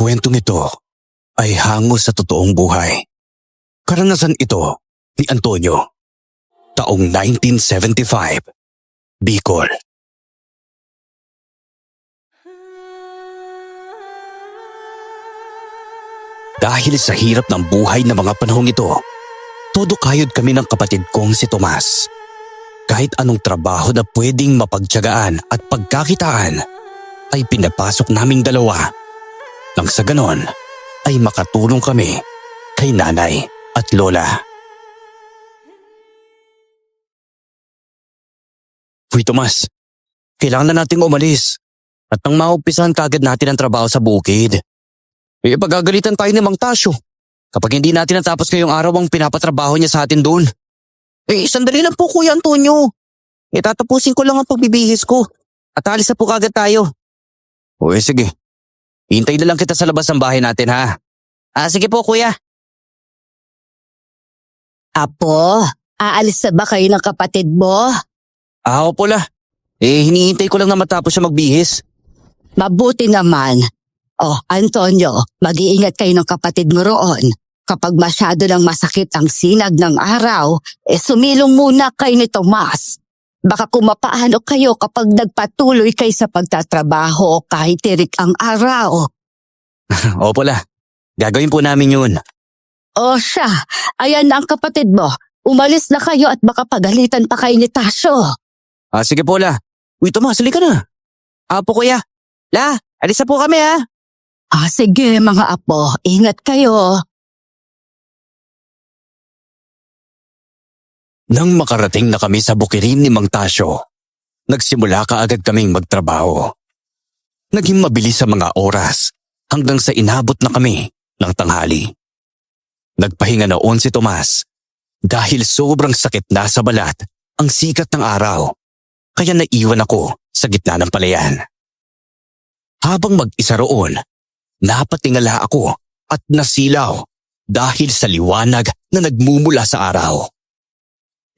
kwentong ito ay hango sa totoong buhay. Karanasan ito ni Antonio, taong 1975, Bicol. Dahil sa hirap ng buhay na mga panahong ito, todo kayod kami ng kapatid kong si Tomas. Kahit anong trabaho na pwedeng mapagtiyagaan at pagkakitaan ay pinapasok naming dalawa. Nang sa ganon ay makatulong kami kay nanay at lola. Uy Tomas, kailangan na nating umalis at nang maumpisahan kagad natin ang trabaho sa bukid. Pagagalitan tayo ni Mang Tasyo kapag hindi natin natapos ngayong araw ang pinapatrabaho niya sa atin doon. Sandali lang po Kuya Antonio. Tatapusin ko lang ang pagbibihis ko at alis na po kagad tayo. Sige. Hintay na lang kita sa labas ng bahay natin ha. Sige po kuya. Apo, aalis na ba kayo ng kapatid mo? Opo la. Hinihintay ko lang na matapos siya magbihis. Mabuti naman. Antonio, mag-iingat kayo ng kapatid mo roon. Kapag masyado lang masakit ang sinag ng araw, sumilong muna kayo ni Tomas. Baka kumapaano kayo kapag nagpatuloy kayo sa pagtatrabaho kahit tirik ang araw. Opo la. Gagawin po namin yun. Siya, ayan na ang kapatid mo. Umalis na kayo at baka pagalitan pa kayo ni Tasyo. Sige po la. Uy Tomas, halika na. Apo kuya. La, alis na po kami ha. Sige mga apo, ingat kayo. Nang makarating na kami sa bukirin ni Mang Tasyo, nagsimula kaagad kaming magtrabaho. Naging mabilis sa mga oras hanggang sa inabot na kami ng tanghali. Nagpahinga noon si Tomas dahil sobrang sakit na sa balat ang sikat ng araw, kaya naiwan ako sa gitna ng palayan. Habang mag-isa roon, napatingala ako at nasilaw dahil sa liwanag na nagmumula sa araw.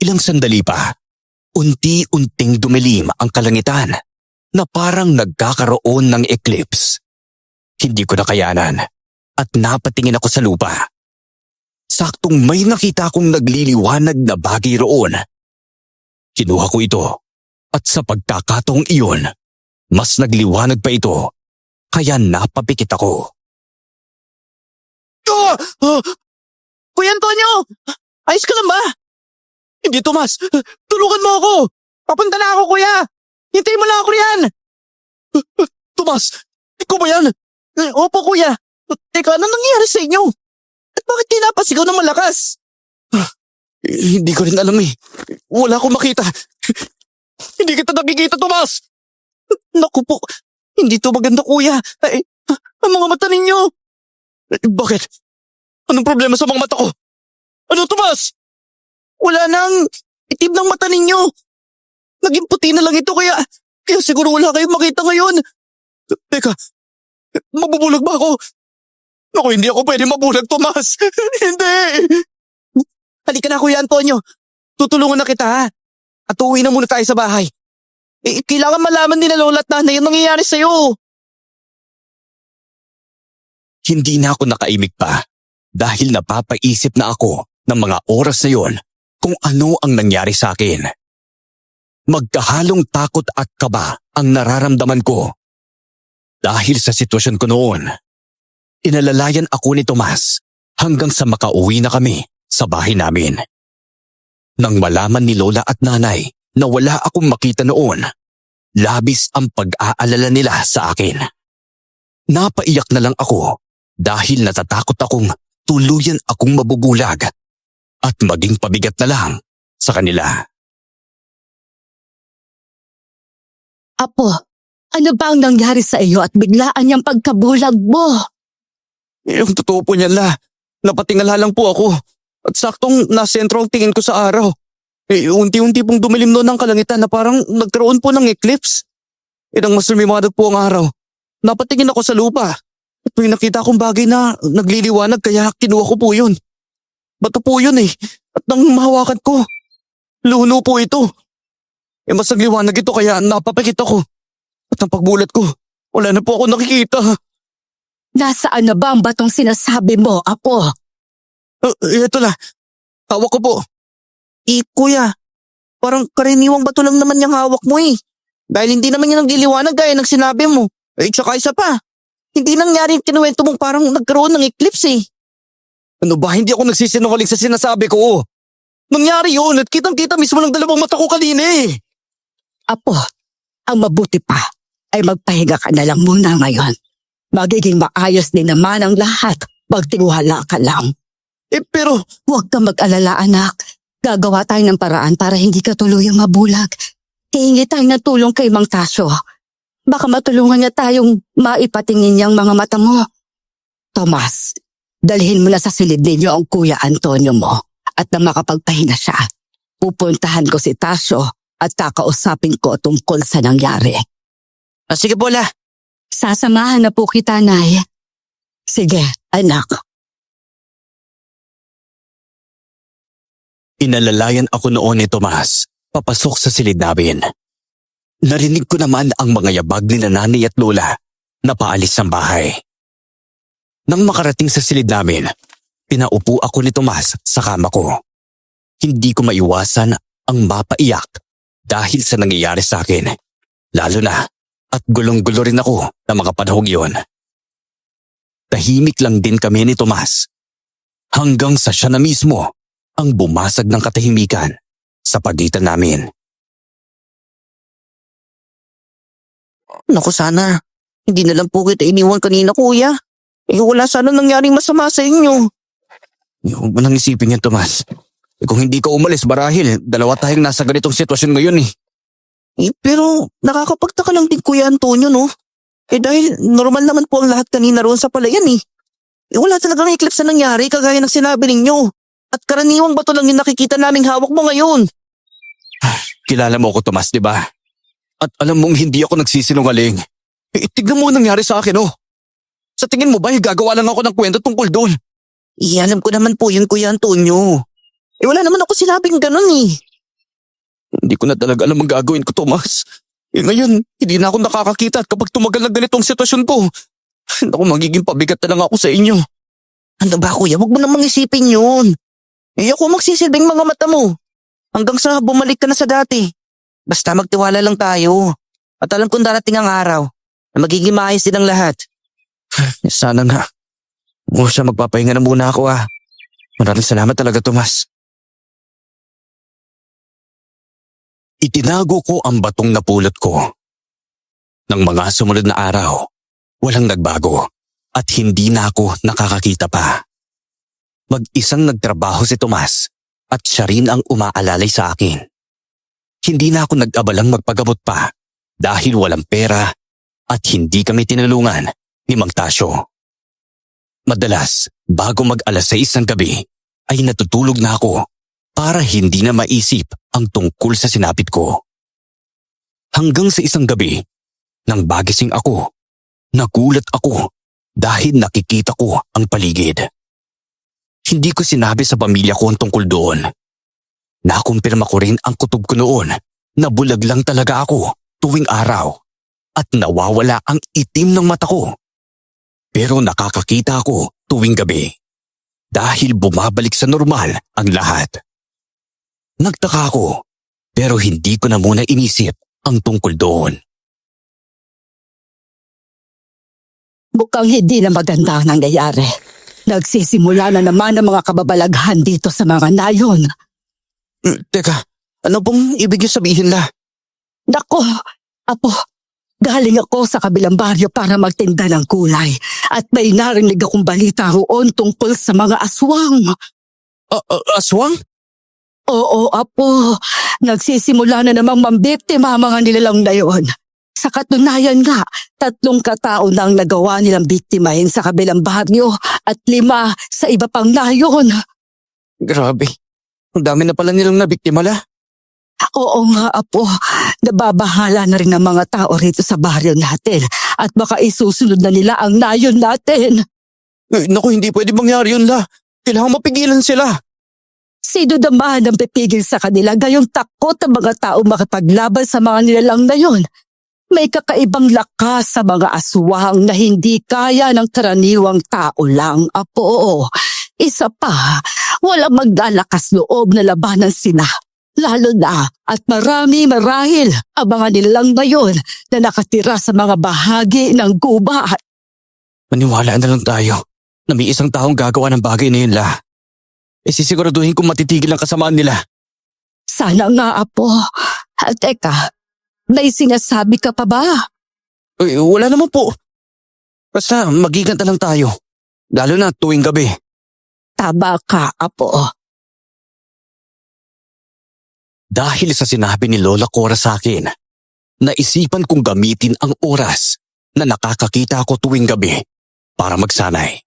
Ilang sandali pa, unti-unting dumilim ang kalangitan na parang nagkakaroon ng eclipse. Hindi ko nakayanan at napatingin ako sa lupa. Saktong may nakita akong nagliliwanag na bagay roon. Kinuha ko ito at sa pagkakataong iyon, mas nagliwanag pa ito kaya napapikit ako. Kuya Antonio! Ayos ka lang ba? Hindi Tomas, tulungan mo ako! Papunta na ako kuya! Hintayin mo lang ako riyan! Tomas, ikaw ba yan? Opo kuya. Teka, ano nangyari sa inyo? At bakit kinapasigaw ng malakas? Hindi ko rin alam eh. Wala akong makita. Hindi kita nakikita Tomas! Naku po, hindi to maganda kuya. Ang mga mata ninyo! Bakit? Anong problema sa mga mata ko? Ano Tomas? Wala nang itim ng mata ninyo. Naging puti na lang ito kaya siguro wala kayong makita ngayon. Teka, mabubulag ba ako? Naku, hindi ako pwede mabulag, Tomas. Hindi. Halika na, Kuya Antonio. Tutulungan na kita, ha? At uuwi na muna tayo sa bahay. Kailangan malaman nila lola at nanay yung nangyayari sa'yo. Hindi na ako nakaimik pa dahil napapaisip na ako ng mga oras na yon kung ano ang nangyari sa akin. Magkahalong takot at kaba ang nararamdaman ko. Dahil sa sitwasyon ko noon, inalalayan ako ni Tomas hanggang sa makauwi na kami sa bahay namin. Nang malaman ni Lola at Nanay na wala akong makita noon, labis ang pag-aalala nila sa akin. Napaiyak na lang ako dahil natatakot akong tuluyan akong mabubulag at maging pabigat na lang sa kanila. Apo, ano ba ang nangyari sa iyo at biglaan niyang pagkabulag mo? Yung totoo po niyan la, napatingala lang po ako at saktong nasentro ang tingin ko sa araw. Unti-unti pong dumilim noon ang kalangitan na parang nagkaroon po ng eclipse. Nang mas lumiwanag po ang araw, napatingin ako sa lupa at may nakita akong bagay na nagliliwanag kaya kinuha ko po yun. Bato po yun eh, at nang mahawakan ko, luno po ito. Mas nagliwanag ito kaya napapikit ako. At ang pagbulat ko, wala na po ako nakikita. Nasaan na ba ang batong sinasabi mo, Apo? Ito na. Hawak ko po. Kuya, parang karaniwang bato lang naman yung hawak mo eh. Dahil hindi naman yan nagliliwanag gaya ng sinabi mo. Tsaka isa pa. Hindi nangyari yung kinuwento mong parang nagkaroon ng eclipse eh. Ano ba? Hindi ako nagsisinungaling sa sinasabi ko. Nangyari yun at kitang-kita mismo ng dalawang mata ko kanina eh. Apo, ang mabuti pa ay magpahinga ka na lang muna ngayon. Magiging maayos din naman ang lahat. Magtiwala ka lang. Pero Huwag kang mag-alala, anak. Gagawa tayo ng paraan para hindi ka tuluyang mabulag. Hihingi tayo ng tulong kay Mang Tasyo. Baka matulungan niya tayong maipatingin niyang mga mata mo. Tomas, dalhin mo na sa silid ninyo ang Kuya Antonio mo at na makapagpahinga siya. Pupuntahan ko si Tasyo at kakausapin ko tungkol sa nangyari. sige po la. Sasamahan na po kita, Nay. Sige, anak. Inalalayan ako noon ni Tomas, papasok sa silid namin. Narinig ko naman ang mga yabag ni nanay at lola na paalis ng bahay. Nang makarating sa silid namin, pinaupo ako ni Tomas sa kama ko. Hindi ko maiwasan ang mapaiyak dahil sa nangyayari sa akin, lalo na at gulong-gulo rin ako na mga panahong yon. Tahimik lang din kami ni Tomas hanggang sa siya na mismo ang bumasag ng katahimikan sa pagitan namin. Naku sana, hindi na lang po kita iniwan kanina kuya. Wala sana nangyaring masama sa inyo. Huwag mo nang isipin yan, Tomas. Kung hindi ka umalis, marahil dalawa tayong nasa ganitong sitwasyon ngayon eh. Pero nakakapagtaka lang din Kuya Antonio no. Dahil normal naman po ang lahat kanina roon sa palayan eh. Wala talagang eclipse na nangyari kagaya ng sinabi ninyo. At karaniwang bato lang yung nakikita naming hawak mo ngayon. Kilala mo ako, Tomas, di ba? At alam mong hindi ako nagsisinungaling. Tignan mo ang nangyari sa akin, oh. Sa tingin mo ba, gagawa lang ako ng kwento tungkol doon? Alam ko naman po yun Kuya Antonio. Wala naman ako sinabing ganun eh. Hindi ko na talaga alam ang gagawin ko, Tomas. Ngayon, hindi na ako nakakakita at kapag tumagal na ganitong sitwasyon ko, naku, magiging pabigat na lang ako sa inyo. Ano ba kuya, wag mo namang isipin yun. Ako magsisilbing mga mata mo. Hanggang sa bumalik ka na sa dati. Basta magtiwala lang tayo. At alam kong darating ang araw na magiging maayos din ang lahat. Sana nga. Siya, magpapahinga na muna ako ah. Maraming salamat talaga, Tomas. Itinago ko ang batong napulot ko. Nang mga sumunod na araw, walang nagbago at hindi na ako nakakakita pa. Mag-isang nagtrabaho si Tomas at siya rin ang umaalalay sa akin. Hindi na ako nag-abalang magpagamot pa dahil walang pera at hindi kami tinulungan ni Mang Tasyo. Madalas, bago mag-alas 6 ng gabi, ay natutulog na ako para hindi na maisip ang tungkol sa sinapit ko. Hanggang sa isang gabi, nang bagising ako, nagulat ako dahil nakikita ko ang paligid. Hindi ko sinabi sa pamilya ko ang tungkol doon. Nakumpirma ko rin ang kutob ko noon na bulag lang talaga ako tuwing araw at nawawala ang itim ng mata ko. Pero nakakakita ako tuwing gabi dahil bumabalik sa normal ang lahat. Nagtaka ako pero hindi ko na muna inisip ang tungkol doon. Mukhang hindi na maganda ang nangyayari. Nagsisimula na naman ang mga kababalaghan dito sa mga nayon. Teka, ano pong ibig sabihin la? Nako, Apo, galing ako sa kabilang baryo para magtinda ng kulay at may narinig akong balita roon tungkol sa mga aswang. Aswang? Oo, Apo, nagsisimula na namang mambiktima ang mga nilalang na yon. Sa katunayan nga, 3 katao na ang nagawa nilang biktimahin sa kabilang baryo at 5 sa iba pang nayon. Grabe, ang dami na pala nilang nabiktima la. Oo nga, Apo. Nababahala na rin ang mga tao rito sa baryo natin at baka isusunod na nila ang nayon natin. Naku, hindi pwede mangyari yun la. Kailangan mapigilan sila. Sino naman ang pipigil sa kanila gayong takot ang mga tao makipaglaban sa mga nilalang na yon? May kakaibang lakas sa mga aswang na hindi kaya ng karaniwang tao lang, Apo. Isa pa, walang magdalakas loob na labanan sila. Lalo na at marami-marahil ang mga nilalang ngayon na nakatira sa mga bahagi ng gubat. Maniwala na lang tayo na may isang taong gagawa ng bagay na yun, La. Sisiguraduhin kong matitigil ang kasamaan nila. Sana nga, Apo. Teka, may sinasabi ka pa ba? Wala naman po. Basta mag-ingat na lang tayo. Lalo na tuwing gabi. Tama ka, Apo. Dahil sa sinabi ni Lola Cora sa akin, naisipan kong gamitin ang oras na nakakakita ako tuwing gabi para magsanay.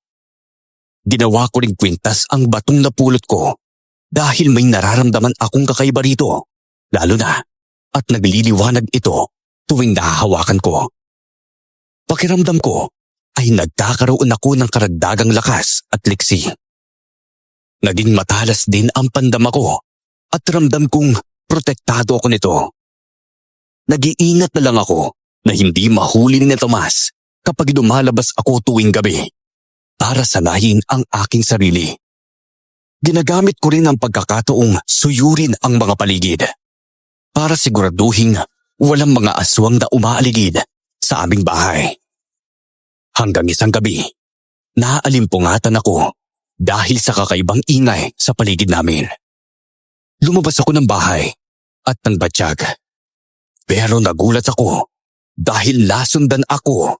Ginawa ko ring kwintas ang batong napulot ko dahil may nararamdaman akong kakaiba rito, lalo na at nagliliwanag ito tuwing nahahawakan ko. Pakiramdam ko ay nagkakaroon ako ng karagdagang lakas at liksi. Naging matalas din ang pandama ko at ramdam kong protektado ako nito. Nag-iingat na lang ako na hindi mahuli ni Tomas kapag lumalabas ako tuwing gabi para sanayin ang aking sarili. Ginagamit ko rin ang pagkakataong suyurin ang mga paligid para siguraduhin walang mga aswang na umaaligid sa aming bahay. Hanggang isang gabi, naalimpungatan ako dahil sa kakaibang ingay sa paligid namin. Lumabas ako ng bahay at ng batsyag. Pero nagulat ako dahil lasundan ako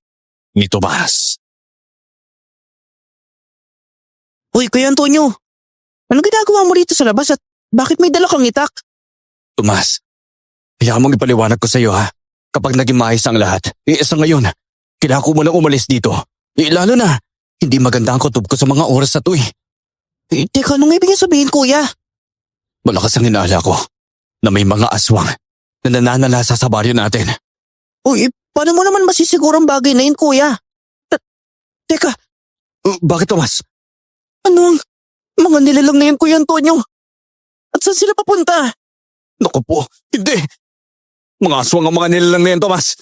ni Tomas. Uy, Kuya Antonio, anong ginagawa mo rito sa labas at bakit may dala kang itak? Tomas, hayaan mong ipaliwanag ko sa iyo ha. Kapag naging maayos ang lahat, sa ngayon, kailangan ko munang umalis dito. Lalo na, hindi maganda ang kutob ko sa mga oras na to eh. Teka, anong ibig sabihin, Kuya? Malakas ang inaala ko na may mga aswang na nananalasa sa baryo natin. Uy, paano mo naman masisiguro ang bagay na yun, Kuya? Teka, Bakit, Tomas? ano ang mga nilalang na yun, Kuya Antonio? At saan sila papunta? Naku po, hindi. Mga aswang ang mga nilalang na yan, Tomas.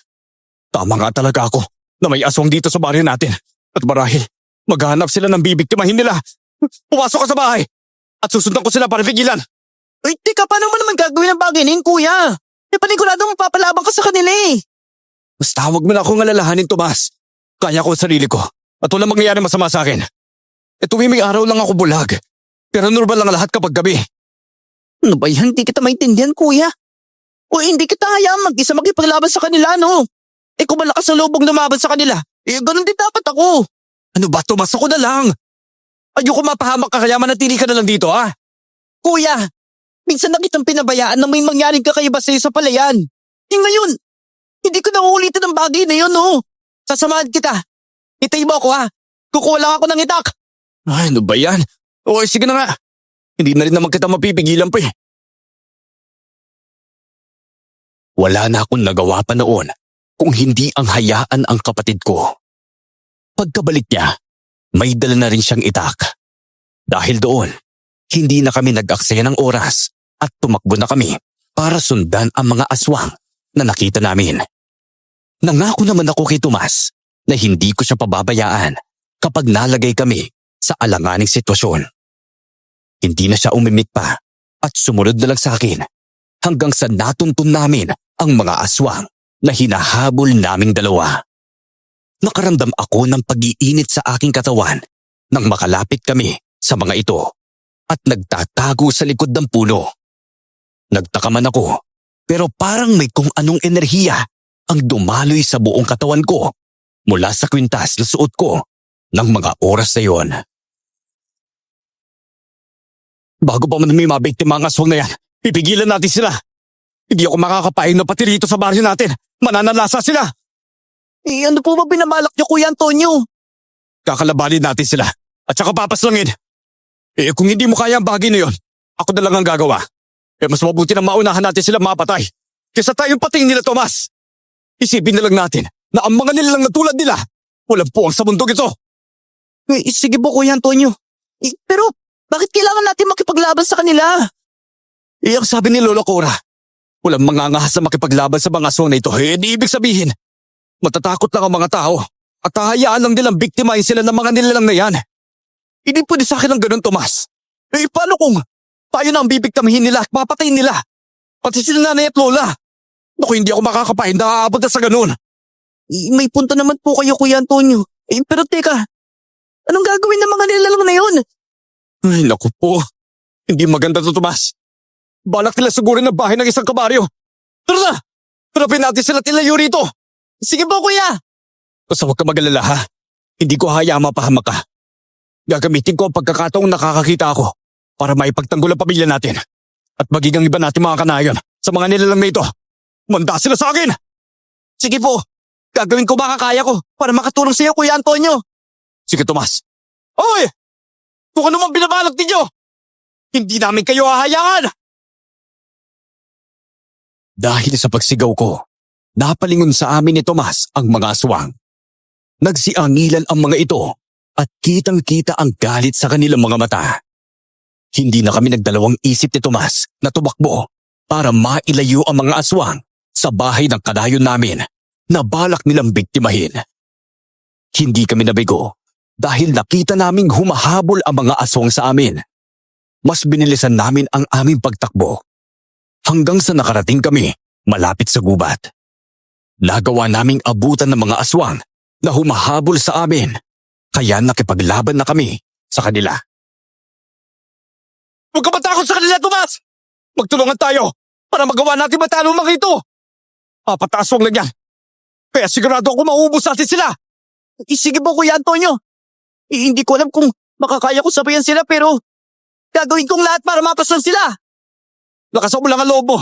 Tama nga talaga ako na may aswang dito sa baryo natin. At marahil, maghahanap sila ng bibiktimahin nila. Pumasok ka sa bahay at susundan ko sila para pigilan. Uy, teka, paano mo naman gagawin ang bagay na yun, Kuya? Paniguradong mapapalabang ka sa kanila eh. Basta huwag mo na akong alalahanin, Tomas. Kaya ko ang sarili ko at walang mangyayari masama sa akin. Tuwing may araw lang ako bulag. Pero normal lang lahat kapag gabi. Ano ba yan? Hindi kita maintindihan, Kuya. O hindi kita hayaan mag-isa makipaglaban sa kanila, no? Kung malakas ang loob mong lumaban sa kanila, ganun din dapat ako. Ano ba, Tomas? Ako na lang. Ayoko mapahamak ka kaya manatili ka na lang dito, ha? Kuya, minsan na kitang pinabayaan na may mangyaring kakaiba sa'yo sa palayan. Ngayon, hindi ko na uulitin ang bagay na yun, no? Sasamahan kita. Hitayin mo ako, ha? Kukuha lang ako ng itak. Ay, ano ba yan? O, sige na nga. Hindi na rin naman kita mapipigilan pa eh. Wala na akong nagawa pa noon kung hindi ang hayaan ang kapatid ko. Pagkabalik niya, may dala na rin siyang itak. Dahil doon, hindi na kami nag-aksaya ng oras at tumakbo na kami para sundan ang mga aswang na nakita namin. Nangako naman ako kay Tomas na hindi ko siya pababayaan kapag nalagay kami sa alanganing sitwasyon. Hindi na siya umimik pa at sumunod na lang sa akin hanggang sa natuntun namin ang mga aswang na hinahabol naming dalawa. Nakaramdam ako ng pag-iinit sa aking katawan nang makalapit kami sa mga ito at nagtatago sa likod ng puno. Nagtaka man ako pero parang may kung anong enerhiya ang dumaloy sa buong katawan ko mula sa kwintas na suot ko ng mga oras na yon. Bago pa man may mabiktima ang aswang na yan, pipigilan natin sila. Hindi ako makakapain na pati rito sa baryo natin. Mananalasa sila. Ano po ba binabalak niyo, Kuya Antonio? Kakalabanin natin sila at saka papaslangin. Kung hindi mo kaya ang bagay na yon, ako na lang ang gagawa. Mas mabuti na maunahan natin sila mapatay kaysa tayong pating nila, Tomas. Isipin na lang natin na ang mga nilalang na tulad nila, walang puwang sa mundong ito. Sige po, Kuya Antonio. Pero bakit kailangan natin makipaglaban sa kanila? Ang sabi ni Lola Cora, Walang mangangahas na makipaglaban sa mga aswang na ito. Hindi ibig sabihin, matatakot lang ang mga tao at hahayaan lang nilang biktimahin sila ng mga nilalang na yan. Hindi pwede sa akin ang ganun, Tomas. Paano kung tayo na ang bibiktamihin nila at papatayin nila? Pati sila nanay at lola. Naku, hindi ako makakapahin na aabot na sa ganun. May punto naman po kayo, Kuya Antonio. Pero teka, anong gagawin ng mga nilalang na yun? Ay, naku po. Hindi maganda to, Tomas. Balak nila sugurin ng bahay ng isang kabaryo. Tara na! Harapin natin sila at ilayo rito. Sige po, Kuya. Basta huwag ka mag-alala, ha? Hindi ko hayaan mapahamak ka. Gagamitin ko ang pagkakataong nakakakita ako para maipagtanggol ang pamilya natin. At magiging iba natin mga kanayon sa mga nilalang na ito. Manda sila sa akin! Sige po, gagawin ko makakaya ko para makatulong sa iyo, Kuya Antonio. Sige, Tomas. Hoy! Kung ano man binabalak ninyo, hindi namin kayo hahayaan! Dahil sa pagsigaw ko, napalingon sa amin ni Tomas ang mga aswang. Nagsiangilan ang mga ito at kitang-kita ang galit sa kanilang mga mata. Hindi na kami nagdalawang isip ni Tomas na tumakbo para mailayo ang mga aswang sa bahay ng kanayon namin na balak nilang biktimahin. Hindi kami nabigo dahil nakita naming humahabol ang mga aswang sa amin. Mas binilisan namin ang aming pagtakbo hanggang sa nakarating kami malapit sa gubat. Nagawa naming abutan ng mga aswang na humahabol sa amin kaya nakipaglaban na kami sa kanila. Huwag ka matakot sa kanila, Tomas! Magtulungan tayo para magawa natin matalo ang mga ito! Apat na aswang lang yan. Kaya sigurado ako mauubos natin sila! Sige po, Kuya Antonio. Hindi ko alam kung makakaya ko sabayan sila pero gagawin kong lahat para mapaslan sila. Lakasan mo lang ang loob mo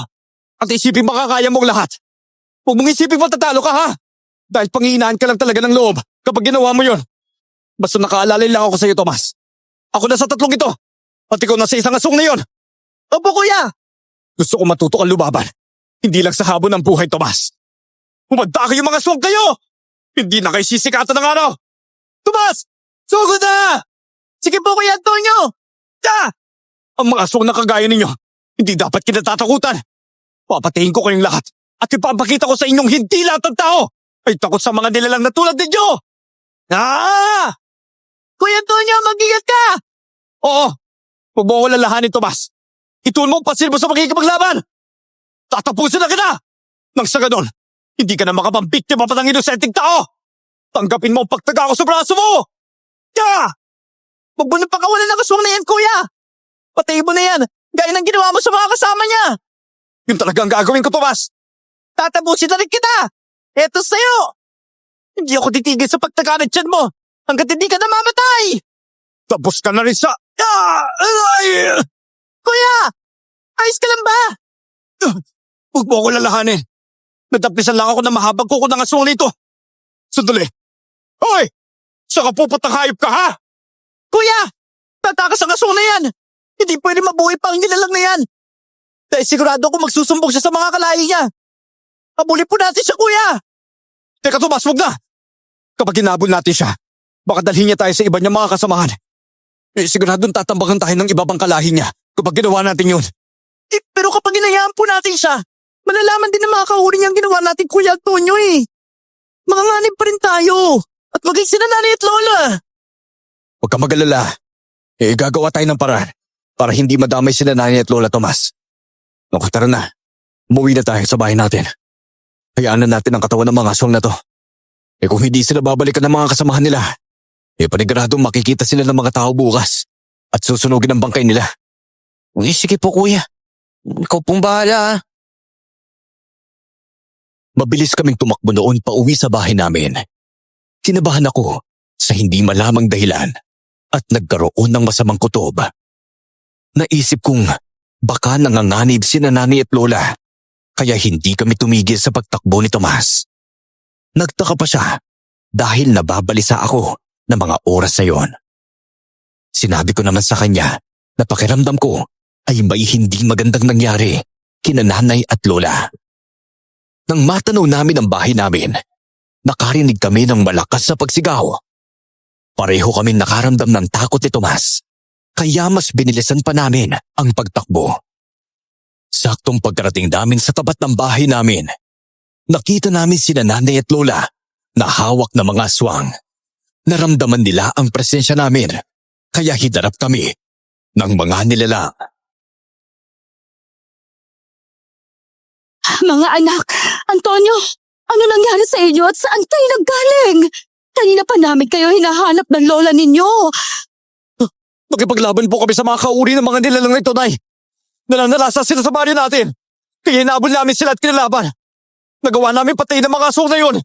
at isipin makakaya mong lahat. Huwag mong isipin matatalo ka, ha? Dahil panghihinaan ka lang talaga ng loob kapag ginawa mo yon. Basta nakaalalay lang ako sa iyo, Tomas. Ako na sa tatlong ito at ikaw na sa isang aswang na yon. Opo, Kuya. Gusto ko matuto kang lumaban. Hindi lang sa habon ng buhay, Tomas. Humanda kayo mga aswang kayo! Hindi na kayo sisikatan ng araw! Tomas! Sugod na! Sige po, Kuya Antonio. Ang mga aswang na kagaya ninyo, hindi dapat kinatatakutan. Papatayin ko kayong lahat at ipapakita ko sa inyong hindi lahat ng tao ay takot sa mga nilalang na tulad ninyo! Kuya Antonio, mag-ingat ka! Oo! Huwag mo ako lalahanin, Tomas. Ituon mo ang pasil mo sa makikipaglaban! Tatapusin na kita! Nang sa ganon, hindi ka na makapambiktima pa ng inosenteng tao! Tanggapin mo ang pagtaga ko sa braso mo! Huwag mo na pakawalan ng aswang na yan, Kuya! Patayin mo na yan, gaya ng ginawa mo sa mga kasama niya! Yun talaga ang gagawin ko, Tomas! Tatapusin na rin kita! Eto sa'yo! Hindi ako titigil sa pagtaga ng tiyan mo hanggat hindi ka namamatay! Tapos ka na rin sa... Kuya! Ayos ka lang ba? Huwag mo ako lalahanin. Nadaplisan lang ako na mahabang kuko ng aswang nito. Sandali. Hoy! Saan ka puputang hayop ka, ha? Kuya! Tatakas ang aswang na yan! Hindi pwede mabuhay pa ang nilalang na yan! Dahil sigurado ako magsusumbong siya sa mga kalahi niya! Habulin po natin siya, Kuya! Teka, Tomas, huwag na! Kapag hinabol natin siya, baka dalhin niya tayo sa iba niyang mga kasamahan. Siguradong tatambakan tayo ng iba pang kalahi niya kapag ginawa natin yun. Pero kapag hinayaan po natin siya, malalaman din ng mga kahuri niyang ginawa natin, Kuya Antonio eh. Manganganib pa rin tayo. At maging sila nanay at lola. Huwag ka mag-alala. Gagawa tayo ng paraan para hindi madamay sila nanay at lola, Tomas. Naku, tara na. Umuwi na tayo sa bahay natin. Hayaan na natin ang katawan ng mga aswang na to. Kung hindi sila babalikan ng mga kasamahan nila, paniguradong makikita sila ng mga tao bukas at susunugin ang bangkay nila. Sige po, Kuya. Ikaw pong bahala. Mabilis kaming tumakbo noon pa uwi sa bahay namin. Kinabahan ako sa hindi malamang dahilan at nagkaroon ng masamang kutob. Naisip kong baka nanganganib sina nanay at lola kaya hindi kami tumigil sa pagtakbo ni Tomas. Nagtaka pa siya dahil nababalisa ako ng mga oras na yon. Sinabi ko naman sa kanya na pakiramdam ko ay may hindi magandang nangyari kina nanay at lola. Nang matanaw namin ang bahay namin, nakarinig kami ng malakas na pagsigaw. Pareho kami nakaramdam ng takot ni Tomas, kaya mas binilisan pa namin ang pagtakbo. Saktong pagkarating namin sa tapat ng bahay namin, nakita namin sina nanay at lola na hawak ng mga aswang. Naramdaman nila ang presensya namin, kaya hidarap kami ng mga nilalang. Mga anak, Antonio, ano nangyari sa inyo at saan kayo naggaling? Kanina pa namin kayo hinahanap ng lola ninyo. Makipaglaban po kami sa mga kauri ng mga nilalang nito, Nay. Nananalasa sila sa baryo natin. Kaya hinabol namin sila at kinalaban. Nagawa namin patay ng mga aswang na yun.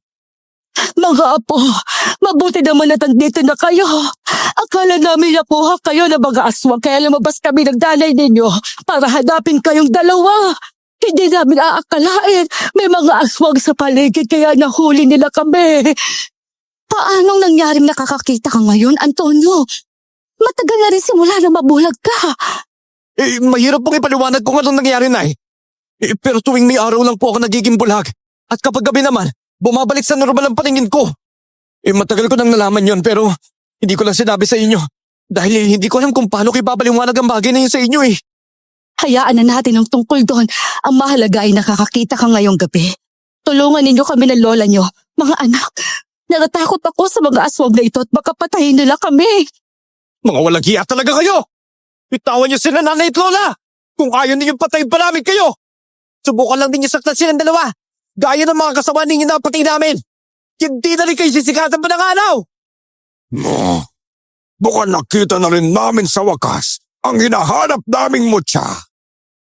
Mga apo, mabuti naman at andito na kayo. Akala namin nakuha kayo ng mga aswang kaya lumabas kami ng dalay ninyo para hanapin kayong dalawa. Hindi namin aakalain may mga aswang sa paligid kaya nahuli nila kami. Paanong nangyaring nakakakita ka ngayon, Antonio? Matagal na rin simula na mabulag ka. Mahirap pong ipaliwanag kung anong nangyari, Nay. Pero tuwing may araw lang po ako nagiging bulag. At kapag gabi naman, bumabalik sa normal ang paningin ko. Matagal ko nang nalaman yon pero hindi ko lang sinabi sa inyo. Dahil hindi ko alam kung paano ko ipapaliwanag ang bagay na yun sa inyo . Hayaan na natin ang tungkol doon. Ang mahalaga ay nakakakita ka ngayong gabi. Tulungan ninyo kami ng lola nyo. Mga anak, natatakot ako sa mga aswang na ito at baka patayin nila kami. Mga walang hiya talaga kayo! Bitawan niyo sila nanay at lola! Kung ayaw ninyong patayin pa namin kayo! Subukan lang ninyo saktan silang dalawa! Gaya ng mga kasama ninyo na patay namin! Hindi na rin kayo sisikatan pa ng araw! Baka nakita na rin namin sa wakas ang hinahanap naming mutya.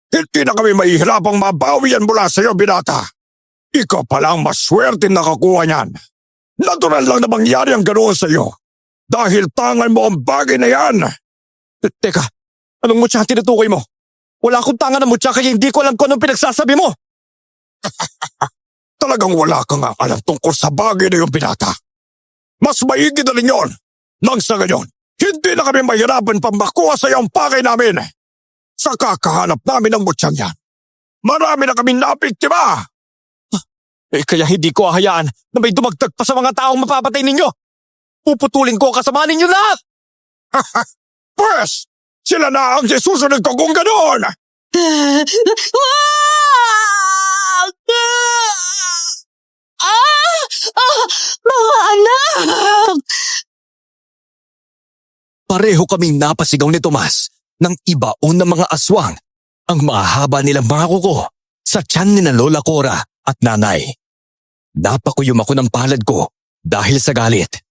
Hindi na kami mahihirapang mabawi yan mula sa iyo, binata. Ikaw pala ang maswerte nakakuha niyan. Natural lang na mangyari ang ganoon sa iyo. Dahil tangan mo ang bagay na yan. Teka, anong mutya ang tinutukoy mo? Wala akong tangan na mutya kaya hindi ko alam kung anong pinagsasabi mo. Talagang wala kang alam tungkol sa bagay na yung binata. Mas maigi na rin yun. Nang sa ngayon, hindi na kami mahirapan pang makuha sa iyo ang bagay namin. Sa kakahanap namin ng mutyang yan, marami na kami napiktima. Kaya hindi ko ahayaan na may dumagdag pa sa mga taong mapapatay ninyo. Puputulin ko ang kasama ninyo lahat! Pwes, sila na ang susunod ko kung ganoon. Mga anak! Pareho kaming napasigaw ni Tomas ng ibaon ng mga aswang. Ang mahaba nilang mga kuko sa tiyan ni na Lola Cora at nanay. Napakuyom ako ng palad ko dahil sa galit.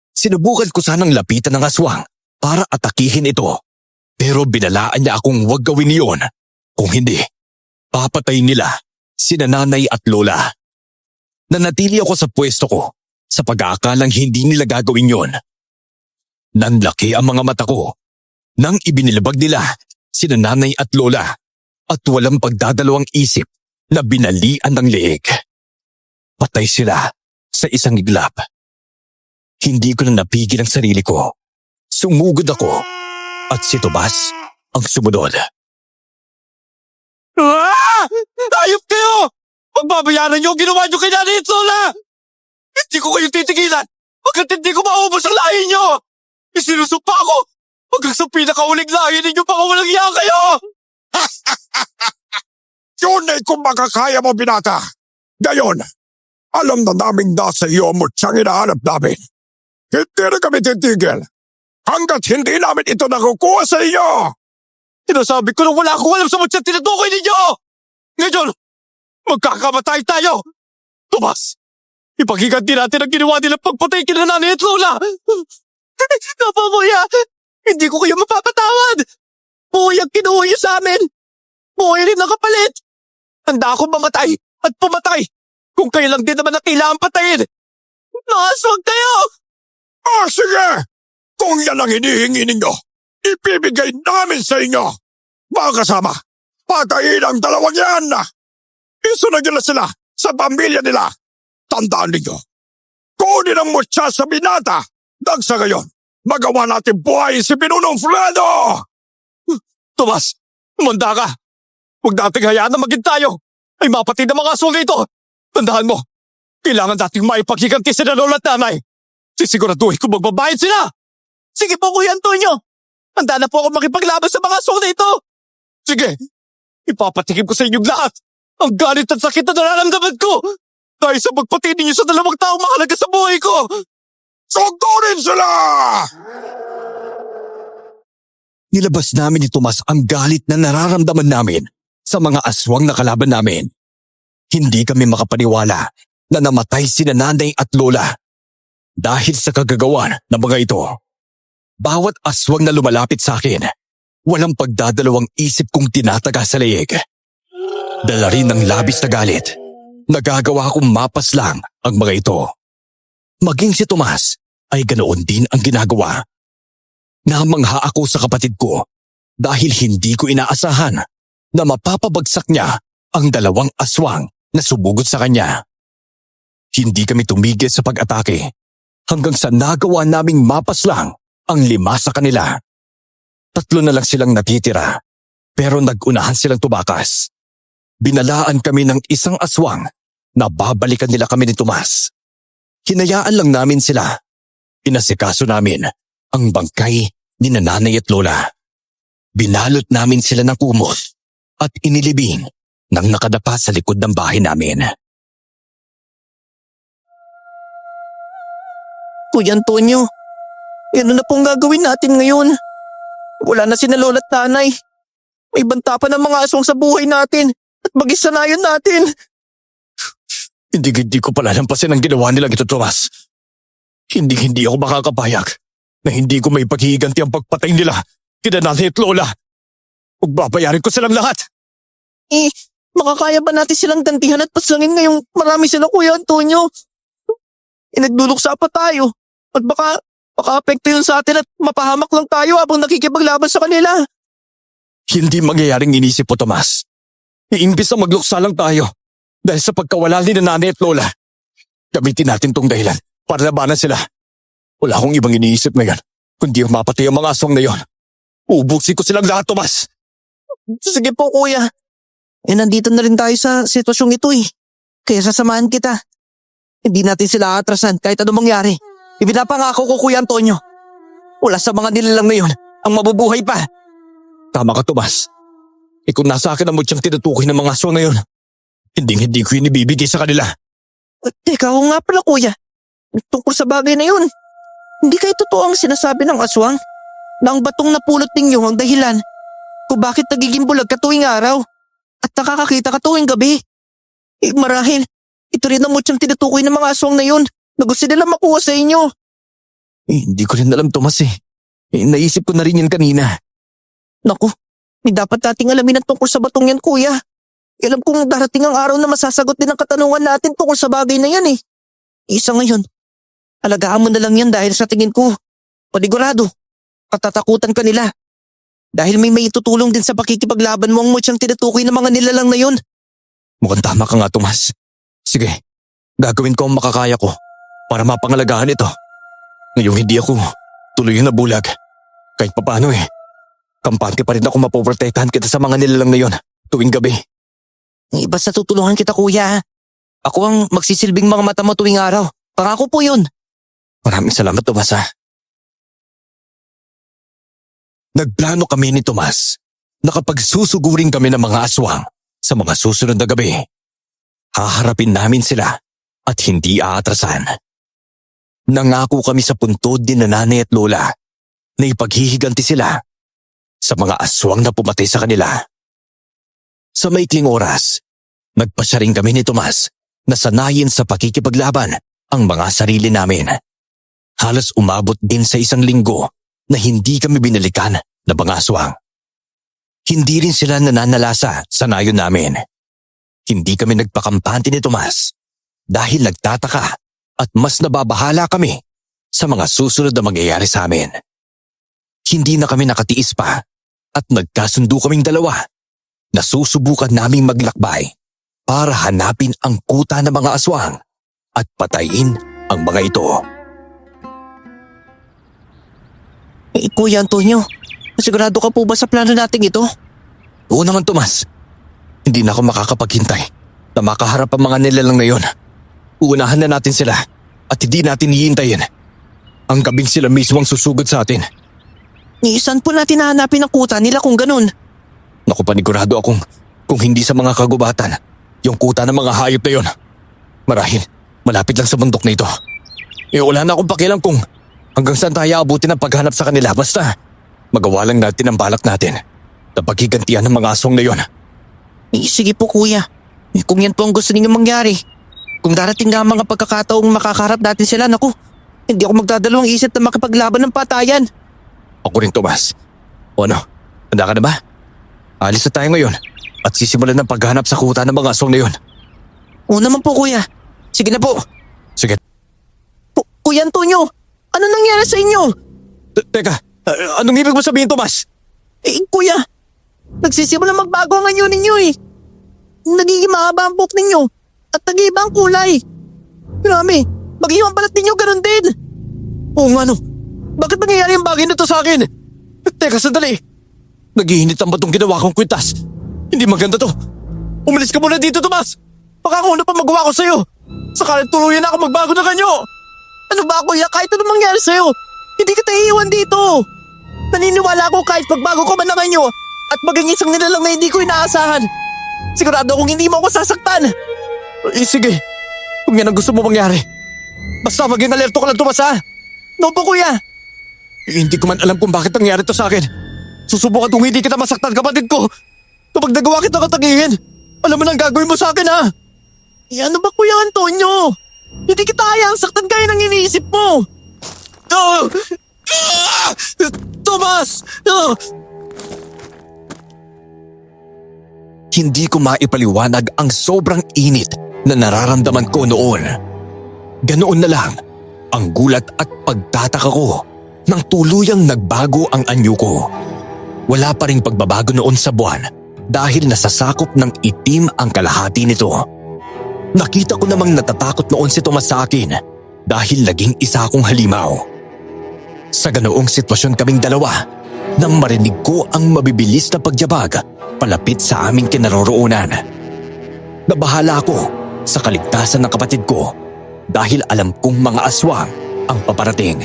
Sinubukan ko sanang lapitan ng aswang para atakihin ito. Pero binalaan niya akong huwag gawin iyon. Kung hindi, papatayin nila sina nanay at lola. Nanatili ako sa pwesto ko sa pag-aakalang hindi nila gagawin yon. Nanlaki ang mga mata ko nang ibinilabag nila sina nanay at lola at walang pagdadalawang isip na binalian ng leeg. Patay sila sa isang iglap. Hindi ko na napigil ang sarili ko. Sumugod ako at si Tomas ang sumunod. Ayop kayo! Pagbabayaran niyo ang ginawa niyo kay nanay at lola! Hindi ko kayo titigilan hanggat hindi ko maubos ang lahi niyo! Isinusumpa ako hanggang sa pinakauling lahi ninyo baka walang iya kayo! Yun ay kung makakaya mo, binata. Gayon, alam na naming nasa iyo ang mutyang hinahanap namin. Hindi na kami titigil hanggat hindi namin ito nakukuha sa iyo. Sinasabi ko nung wala akong alam sa mutyang tinutukoy ninyo! Ngayon, magkakamatay tayo! Tomas, ipaghiganti natin ang ginawa nilang pagpatay kina nanay at lola! Napamuya! Hindi ko kayo mapapatawad! Buhay ang kinuha niyo sa amin! Buhay rin ang kapalit! Handa akong mamatay at pumatay kung kayo lang din naman na kailangan patayin! Nakaswag kayo! Sige! Kung yan ang hinihingi ninyo, ibibigay namin sa inyo. Mga kasama, patayin ang dalawang yan! Isunod nila sila sa pamilya nila. Tandaan ninyo, kunin ang mutya sa binata. Nang sa ngayon, magawa natin buhay si Pinunong Fredo! Tomas, umanda ka! Huwag nating hayaan na maging tayo ay mapatid ang mga aswang ito! Tandaan mo, kailangan nating maipaghiganti sila lola at nanay. Sisiguraduhin kung magbabayad sila! Sige po, Kuya Antonio! Handa na po ako makipaglaban sa mga aswang na ito! Sige, Ipapatikim ko sa inyong lahat ang galit at sakit na nararamdaman ko dahil sa pagpatid ninyo sa dalawang taong mahalaga sa buhay ko. Sunturin sila! Nilabas namin ni Tomas ang galit na nararamdaman namin sa mga aswang na kalaban namin. Hindi kami makapaniwala na namatay sina nanay at lola dahil sa kagagawan ng mga ito. Bawat aswang na lumalapit sa akin, walang pagdadalawang isip kong tinataga sa leeg. Dala rin ng labis na galit, nagagawa kong mapas lang ang mga ito. Maging si Tomas ay ganoon din ang ginagawa. Namangha ako sa kapatid ko dahil hindi ko inaasahan na mapapabagsak niya ang dalawang aswang na sumugod sa kanya. Hindi kami tumigil sa pag-atake hanggang sa nagawa naming mapas lang ang 5 sa kanila. 3 na lang silang natitira pero nag-unahan silang tumakas. Binalaan kami ng isang aswang na babalikan nila kami ni Tomas. Hinayaan lang namin sila. Inasikaso namin ang bangkay ni nanay at lola. Binalot namin sila ng kumot at inilibing nang nakadapa sa likod ng bahay namin. Kuya Antonio, ano na pong gagawin natin ngayon? Wala na sina lola at nanay. May banta pa ng mga aswang sa buhay natin at mag-isanayan natin. Hindi ko palalampasin ang ginawa nilang ito, Tomas. Hindi ako makakapayag na hindi ko may paghihiganti ang pagpatay nila kina nanay at lola. Pagbabayarin ko silang lahat. Makakaya ba natin silang gantihan at paslangin ngayong marami sila, Kuya Antonio? Nagduluksa pa tayo at baka apekto yun sa atin at mapahamak lang tayo habang nakikipaglaban sa kanila. Hindi mangyayaring inisip po, Tomas. Iimbis na magluksa lang tayo dahil sa pagkawala ni nanay at lola. Gamitin natin tong dahilan para labanan sila. Wala akong ibang iniisip ngayon kundi ang mapatay ang mga aswang na yon. Ubusin ko silang lahat, Tomas. Sige po, Kuya. Nandito na rin tayo sa sitwasyong ito eh. Kaya sasamahan kita. Hindi natin sila atrasan kahit anong mangyari. Ibinapangako ko, Kuya Antonio. Wala sa mga nilalang na yon ang mabubuhay pa. Tama ka, Tomas. Kung nasa akin ang mutyang tinutukoy ng mga aswang na yon, hindi ko yun ibibigay sa kanila. Teka, oo nga pala, Kuya. Tungkol sa bagay na yun, hindi kayo totoo ang sinasabi ng aswang na ang batong napulot ninyo ang dahilan kung bakit nagiging bulag ka tuwing araw at nakakakita ka tuwing gabi. Marahil, ito rin ang mutyang tinutukoy ng mga aswang na yun na gusto nila makuha sa inyo. Hindi ko rin alam, Tomas eh. Naisip ko na rin yan kanina. Naku, may dapat nating alamin ang tungkol sa batong yan, Kuya. Alam kong darating ang araw na masasagot din ang katanungan natin tungkol sa bagay na yan eh. Isa ngayon, alagaan mo na lang yan dahil sa tingin ko, panigurado, katatakutan ka nila. Dahil may itutulong din sa pakikipaglaban mo ang mutyang tinutukoy ng mga nilalang na yun. Mukhang tama ka nga, Tomas. Sige, gagawin ko ang makakaya ko para mapangalagaan ito. Ngayong hindi ako tuloy na bulag. Kahit papaano eh, kampante pa rin ako mapoprotektahan kita sa mga nilalang na yon tuwing gabi. Basta tutulungan kita, Kuya. Ako ang magsisilbing mga mata mo tuwing araw. Pangako po yun. Maraming salamat, Tomas ha. Nagplano kami ni Tomas na kapag susugurin kami ng mga aswang sa mga susunod na gabi, haharapin namin sila at hindi aatrasan. Nangako kami sa puntod ni nanay at lola na ipaghihiganti sila sa mga aswang na pumatay sa kanila. Sa maikling oras, nagpasya rin kami ni Tomas na sanayin sa pakikipaglaban ang mga sarili namin. Halos umabot din sa 1 linggo na hindi kami binalikan ng mga aswang. Hindi rin sila nananalasa sa nayon namin. Hindi kami nagpakampante ni Tomas dahil nagtataka at mas nababahala kami sa mga susunod na mangyayari sa amin. Hindi na kami nakatiis pa at nagkasundo kaming dalawa na susubukan naming maglakbay para hanapin ang kuta ng mga aswang at patayin ang mga ito. Kuya Antonio, sigurado ka po ba sa plano nating ito? Oo naman, Tomas. Hindi na ako makakapaghintay na makaharap ang mga nilalang na yon. Uunahan na natin sila at hindi natin hihintayin. Ang gabing sila mismo ang susugod sa atin. Saan po natin hahanapin ang kuta nila kung ganun? Naku, panigurado akong Kung hindi sa mga kagubatan, yung kuta ng mga hayop na yon. Marahil, malapit lang sa bundok na ito. Wala na akong pakialam kung hanggang saan tayo abutin ang paghanap sa kanila. Basta, magawa lang natin ang balak natin na paghigantihan ng mga aswang na yon. Sige po kuya. Kung yan po ang gusto ninyo mangyari. Kung darating nga ang mga pagkakataong makakarap natin sila, naku, hindi ako magdadalawang isip na makipaglaban ng patayan. Ako rin, Tomas. O ano, handa ka na ba? Alis na tayo ngayon at sisimulan ng paghanap sa kuta ng mga aswang na yon. Oo naman po kuya. Sige na po. Sige. Kuya Antonio, ano nangyari sa inyo? Teka, anong ibig mo sabihin, Tomas? Kuya, nagsisimulang magbago ang anyo ninyo eh. Nagiging mahaba ang buhok ninyo at nag-iiba ang kulay. Grabe, magiging ang balat ninyo ganun din. Oo nga no, bakit nangyayari ang bagay na to sa akin? Teka, sandali. Naghihinit ang batong ginawa kong kwintas. Hindi maganda to. Umalis ka muna dito, Tomas. Baka ako na pa magawa ko sa'yo. Saka tuluyan na ako magbago ng anyo. Ano ba kuya, kahit ano mangyari sa'yo, hindi kita iiwan dito. Naniniwala ako kahit pagbago ko man ng anyo at maging isang nilalang na hindi ko inaasahan. Sigurado akong hindi mo ako sasaktan. Sige, kung yan ang gusto mo mangyari. Basta maging alerto ka lang, Tomas, ha? No po kuya. Hindi ko man alam kung bakit nangyari to sa akin. Susubukan kung hindi kita masaktan, kapatid ko. Kapag nagawa kita katagihin, alam mo nang gagawin mo sa akin, ha? Ano ba kuya Antonio? Hindi kita hayang saktan gaya ng iniisip mo. Tomas! Hindi ko maipaliwanag ang sobrang init na nararamdaman ko noon. Ganoon na lang ang gulat at pagtataka ko nang tuluyang nagbago ang anyo ko. Wala pa ring pagbabago noon sa buwan dahil nasasakop ng itim ang kalahati nito. Nakita ko namang natatakot noon si Tomas sa akin dahil naging isa akong halimaw. Sa ganoong sitwasyon kaming dalawa nang marinig ko ang mabibilis na pagyabag palapit sa aming kinaroroonan. Nabahala ako sa kaligtasan ng kapatid ko dahil alam kong mga aswang ang paparating.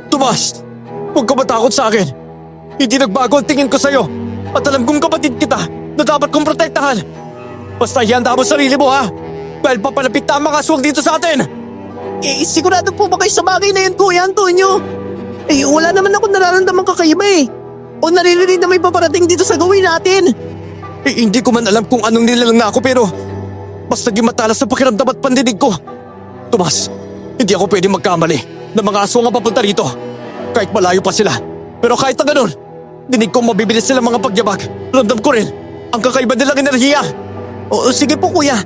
Tomas! Huwag ka matakot sa akin! Hindi nagbago ang tingin ko sa'yo at alam kong kapatid kita na dapat kong protektahan. Basta ihanda mo sarili mo, ha? Dahil papalapit na ang mga aswang dito sa atin! Sigurado po ba kayo sa bagay na yun kuya Antonio? Wala naman ako nararamdaman kakaiba eh. O naririnig na may paparating dito sa gawin natin. Hindi ko man alam kung anong nilalang na ako pero mas naging matalas sa pakiramdam at pandinig ko. Tomas, hindi ako pwede magkamali na mga aswang ang papunta rito. Kahit malayo pa sila. Pero kahit na ganun, dinig kong mabibilis sila mga pagyabag. Ramdam ko rin ang kakaiba nilang enerhiya. Sige po kuya.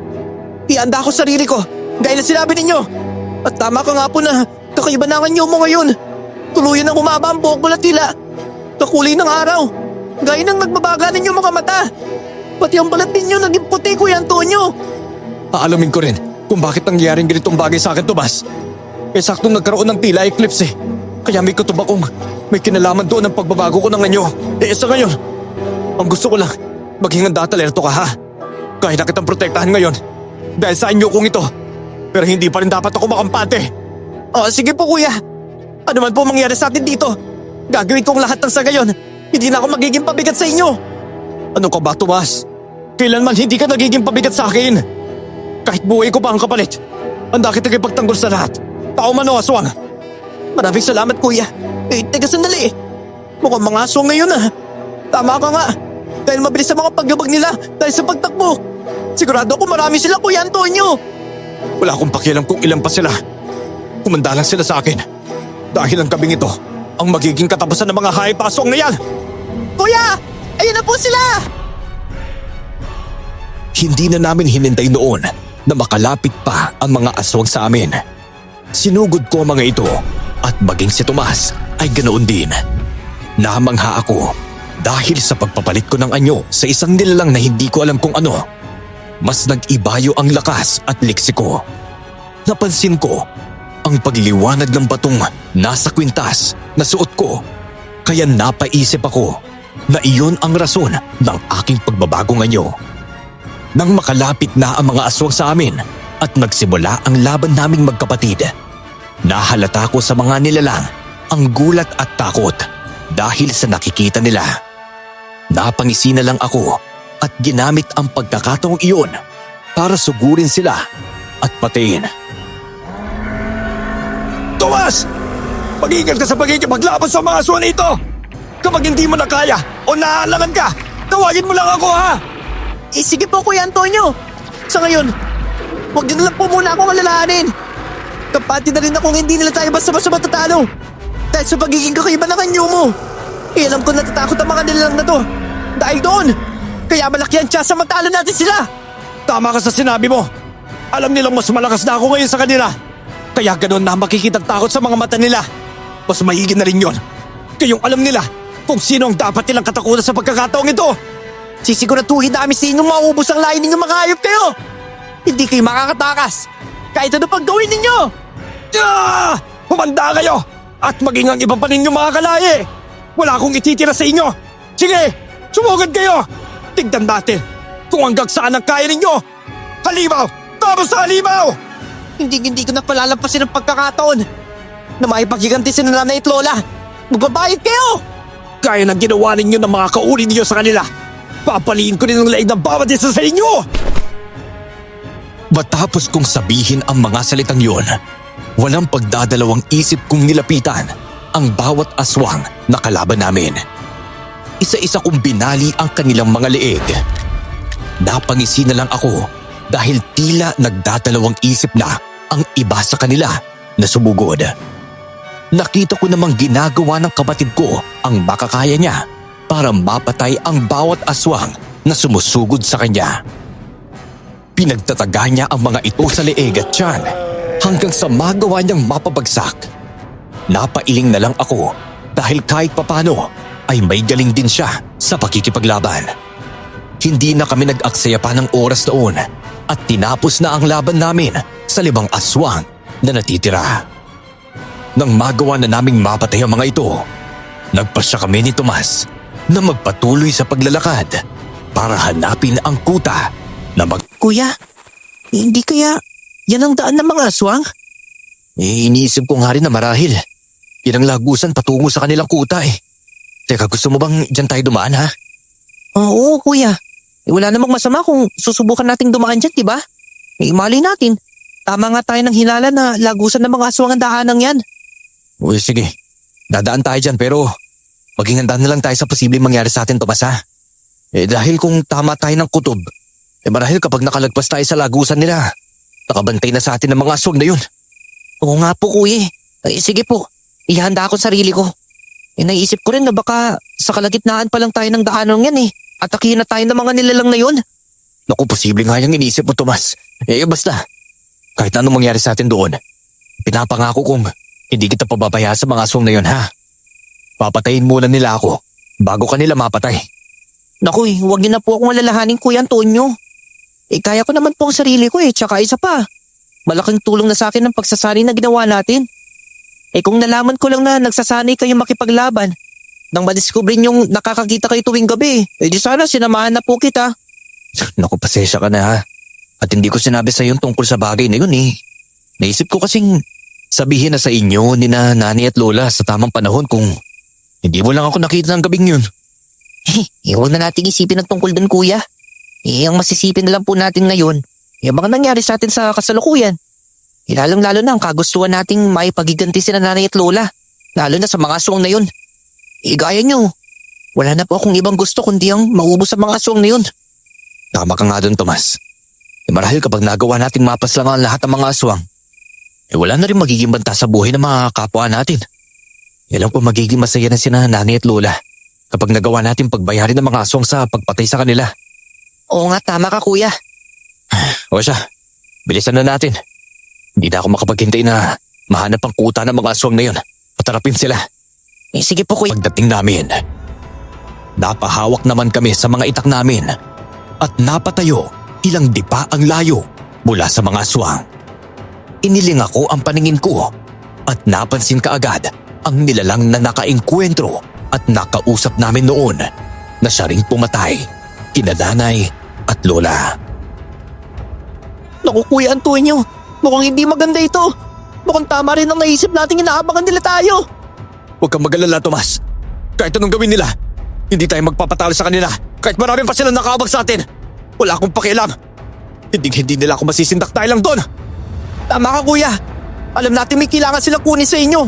Ihanda ko sarili ko gaya na sinabi ninyo. At tama ka nga po na kakaiba na ang anyo mo ngayon. Tuluyan ang umaba ang buhok mo na tila kakulay ng araw. Gaya ng nagbabaga ninyo mga mata. Pati ang balat ninyo naging puti, Kuya Antonio. Aalamin ko rin kung bakit nangyayaring ganitong bagay sa akin, Tomas. Saktong nagkaroon ng tila eclipse eh. Kaya may kutob akong may kinalaman doon ang pagbabago ko ng anyo. Sa ngayon, ang gusto ko lang, maging handa at alerto ka, ha? Kaya na kitang protektahan ngayon dahil sa anyo kong ito. Pero hindi pa rin dapat ako makampante. Sige po kuya. Ano man po mangyari sa atin dito, gagawin kong lahat ng sa gayon. Hindi na ako magiging pabigat sa inyo. Ano ka ba, Tomas? Kailanman hindi ka nagiging pabigat sa akin. Kahit buhay ko pa ang kapalit, handa kita ipagtanggol sa lahat. Tao man o aswang. Maraming salamat kuya. Teka sandali. Mukhang mga aswang ngayon ah. Tama ka nga. Dahil mabilis sa mga pagyabag nila dahil sa pagtakbo. Sigurado ako marami sila, Kuya Antonio. Wala akong pakialam kung ilan pa sila. Kumanda lang sila sa akin. Dahil ang gabing ito ang magiging katapusan ng mga hayop aswang na yan. Kuya! Ayun na po sila! Hindi na namin hinintay noon na makalapit pa ang mga aswang sa amin. Sinugod ko ang mga ito at maging si Tomas ay ganoon din. Namangha ako dahil sa pagpapalit ko ng anyo sa isang nilalang na hindi ko alam kung ano. Mas nag-ibayo ang lakas at liksi ko. Napansin ko ang pagliwanag ng batong nasa kwintas na suot ko. Kaya napaisip ako na iyon ang rason ng aking pagbabagong anyo. Nang makalapit na ang mga aswang sa amin at nagsimula ang laban naming magkapatid, nahalata ko sa mga nilalang ang gulat at takot dahil sa nakikita nila. Napangisi na lang ako at ginamit ang pagkakataong iyon para sugurin sila at patayin. Tomas! Mag-ingat ka sa pagkikipaglaban sa mga aswang ito! Kapag hindi mo na kaya o naaalangan ka, tawagin mo lang ako ha! Sige po Kuya Antonio. Sa ngayon, huwag niyo na lang po muna akong alalahanin. Kapati na rin akong hindi nila tayo basta-basta matatalo. Dahil sa pagiging kakaiba ng anyo mo. Alam ko natatakot ang mga nilalang na to. Dahil doon, kaya malaki ang tiyasa matalo natin sila. Tama ka sa sinabi mo. Alam nilang mas malakas na ako ngayon sa kanila. Kaya ganoon na makikitang takot sa mga mata nila. Mas maigit na rin yon. Kayong alam nila kung sino ang dapat nilang katakutan sa pagkakataong ito. Sisiguraduhin namin sa inyong maubos ang lain ninyong mga hayop kayo. Hindi kayo makakatakas. Kahit ano pang gawin ninyo. Humanda kayo at maging ang iba pa ninyong mga kalahi. Wala akong ititira sa inyo. Sige, sumugod kayo. Tignan natin kung hanggang saan ang kaya ninyo. Halimaw! Tapos sa halimaw! Hindi ko na palalampasin ang pagkakataon na maipagiganti si nanay at lola. Magbabayad kayo! Kaya ng ginawa ninyo ng mga kauri ninyo sa kanila. Papaliin ko rin ang laig ng bawat isa sa inyo! Matapos kong sabihin ang mga salitang yon, walang pagdadalawang isip kong nilapitan ang bawat aswang na kalaban namin. Isa-isa kong binali ang kanilang mga leeg. Napangisi na lang ako dahil tila nagdadalawang isip na ang iba sa kanila na sumugod. Nakita ko namang ginagawa ng kapatid ko ang makakaya niya para mapatay ang bawat aswang na sumusugod sa kanya. Pinagtataga niya ang mga ito sa leeg at tiyan hanggang sa magawa niyang mapabagsak. Napailing na lang ako dahil kahit papano ay may galing din siya sa pakikipaglaban. Hindi na kami nag-aksaya pa ng oras noon at tinapos na ang laban namin sa 5 aswang na natitira. Nang magawa na naming mapatay ang mga ito, nagpasya kami ni Tomas na magpatuloy sa paglalakad para hanapin ang kuta na Kuya, hindi kaya yan ang daan ng mga aswang? iniisip ko nga rin na marahil yan ang lagusan patungo sa kanilang kuta eh. Teka, gusto mo bang dyan tayo dumaan ha? Oo, Kuya. Wala namang masama kung susubukan nating dumaan dyan, diba? Imali natin. Tama nga tayo ng hinala na lagusan ng mga aswang ang dahanang yan. Uy, sige. Dadaan tayo dyan pero maging handa na lang tayo sa posibleng mangyari sa atin, Tomas ha? Dahil kung tama tayo ng kutob, marahil kapag nakalagpas tayo sa lagusan nila, nakabantay na sa atin ng mga aswang na yun. Oo nga po, Kuya. Sige po. Ihanda ako sarili ko. Naisip ko rin na baka sa kalagitnaan pa lang tayo ng daanong yan eh. Atakihin na tayo ng mga nilalang na yun. Naku, posible nga yung iniisip mo, Tomas. Basta, kahit anong mangyari sa atin doon, pinapangako kong hindi kita pababayaan sa mga aswang na yun, ha? Papatayin muna nila ako bago kanila mapatay. Naku, huwag niyo na po akong alalahanin, Kuya Antonio. Kaya ko naman po ang sarili ko tsaka isa pa. Malaking tulong na sa akin ang pagsasanay na ginawa natin. Kung nalaman ko lang na nagsasanay kayo makipaglaban, nang madiscover niyong nakakakita kayo tuwing gabi, di sana sinamahan na po kita. Naku, pasensya ka na ha. At hindi ko sinabi sa iyo tungkol sa bagay na yun eh. Naisip ko kasing sabihin na sa inyo ni na nanay at lola sa tamang panahon kung hindi mo lang ako nakita ng gabing yun. Huwag na nating isipin ang tungkol dun, Kuya. Ang masisipin na lang po natin ngayon, yung mga nangyari sa atin sa kasalukuyan. Lalong-lalo na ang kagustuhan nating maipagiganti sila nanay at lola, lalo na sa mga aswang na yun. Gaya nyo, wala na po akong ibang gusto kundi ang maubos sa mga aswang na yun. Tama ka nga dun, Tomas. Marahil kapag nagawa nating mapas lang ang lahat ng mga aswang, wala na rin magiging banta sa buhay ng mga kapwa natin. Alam ko magiging masaya na sina nanay at lola kapag nagawa natin pagbayarin ng mga aswang sa pagpatay sa kanila. Oo nga, tama ka, Kuya. O siya, bilisan na natin. Hindi na ako makapaghintay na mahanap ang kuta ng mga aswang na yun. Patarapin sila. Sige po, Kuya. Pagdating namin, napahawak naman kami sa mga itak namin at napatayo ilang dipa ang layo mula sa mga aswang. Iniling ako ang paningin ko at napansin kaagad ang nilalang na nakaengkwentro at nakausap namin noon na siya ring pumatay, kina nanay at lola. Naku, Kuya Antonio, mukhang hindi maganda ito. Mukhang tama rin ang naisip nating inaabangan nila tayo. Huwag kang mag-alala, Tomas. Kahit anong gawin nila, Hindi tayo magpapatalo sa kanila kahit marami pa silang nakaabag sa atin. Wala akong pakialam. Hindi nila ako masisindak dahil lang doon. Tama ka kuya. Alam natin may kailangan silang kunin sa inyo.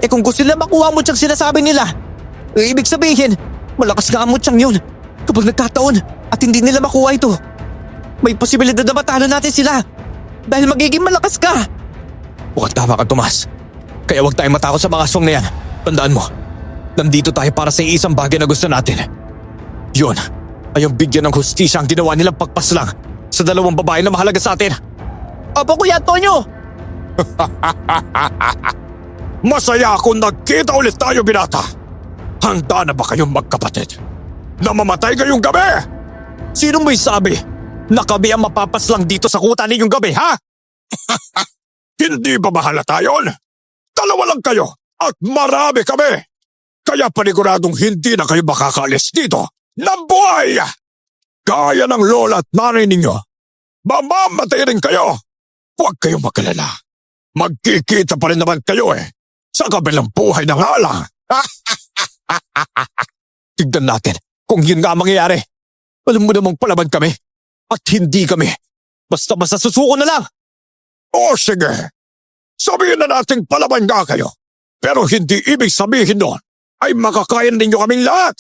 Eh kung gusto nila makuha mo siyang sinasabi nila, ibig sabihin, malakas nga ang mutsang yun. Kapag nagkataon at hindi nila makuha ito, may posibilidad na matalo natin sila. Dahil magiging malakas ka. Mukhang tama ka, Tomas. Kaya huwag tayong matakot sa mga aswang na yan. Tandaan mo, nandito tayo para sa isang bagay na gusto natin. Yun ay ang bigyan ng hustisya ang ginawa nilang pagpaslang sa dalawang babae na mahalaga sa atin. Apo Kuya Antonio! Masaya akong nagkita ulit tayo, binata. Handa na ba kayong magkapatid? Na mamatay kayong gabi? Sino mo'y sabi na kami ang mapapaslang dito sa kuta ninyong gabi, ha? Hindi ba mahalata yun? Dalawa lang kayo at marami kami. Kaya paniguradong hindi na kayo makakaalis dito ng buhay. Gaya ng lola at nanay ninyo, mamamatay rin kayo. Huwag kayong magkalala. Magkikita pa rin naman kayo sa kabilang buhay na nga lang. Tignan natin kung yun nga ang mangyayari. Alam mo namang palaban kami at hindi kami. Basta-basta susuko na lang. O sige, sabihin na nating palaban nga kayo. Pero hindi ibig sabihin doon ay makakain ninyo kaming lahat.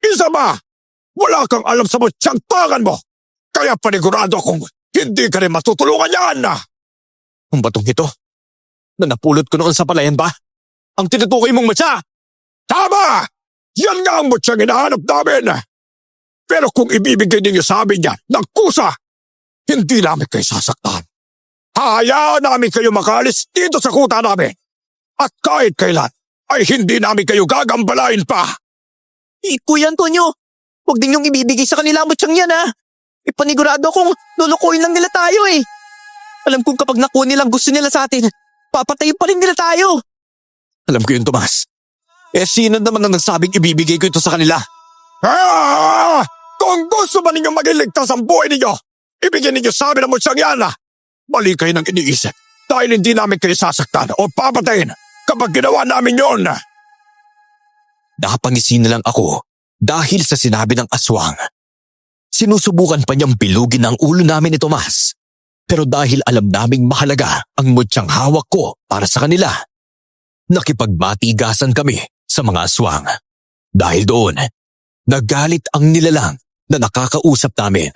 Isa ba, wala kang alam sa mutyang tangan mo. Kaya panigurado akong hindi ka rin matutulungan yan. Ang batong ito, na napulot ko noon sa palayan ba? Ang tinutukoy mong matya! Tama! Yan nga ang mutyang hinahanap namin. Pero kung ibibigay ninyo sa amin yan ng kusa, hindi namin kayo sasaktan. Hayaan namin kayo makaalis dito sa kuta namin. At kahit kailan, ay hindi namin kayo gagambalain pa. Kuya Antonio, huwag din yung ibibigay sa kanila ang mutyang yan, ha? Ipanigurado akong lulukuin lang nila tayo, eh. Alam kong kapag nakuha nilang gusto nila sa atin, papatayin pa rin nila tayo. Alam ko yun, Tomas. Sino naman ang nagsabing ibibigay ko ito sa kanila? Kung gusto ba ninyong maging ligtas ang buhay ninyo, ibigyan ninyo sa amin ang mutyang yan. Mali kayo ng iniisip dahil hindi namin kayo sasaktan o papatayin kapag ginawa namin yon. Nakapangisi na lang ako dahil sa sinabi ng aswang. Sinusubukan pa niyang bilugin ang ulo namin ni Tomas. Pero dahil alam naming mahalaga ang mutyang hawak ko para sa kanila, nakipagbatigasan kami sa mga aswang. Dahil doon, nagalit ang nilalang na nakakausap namin.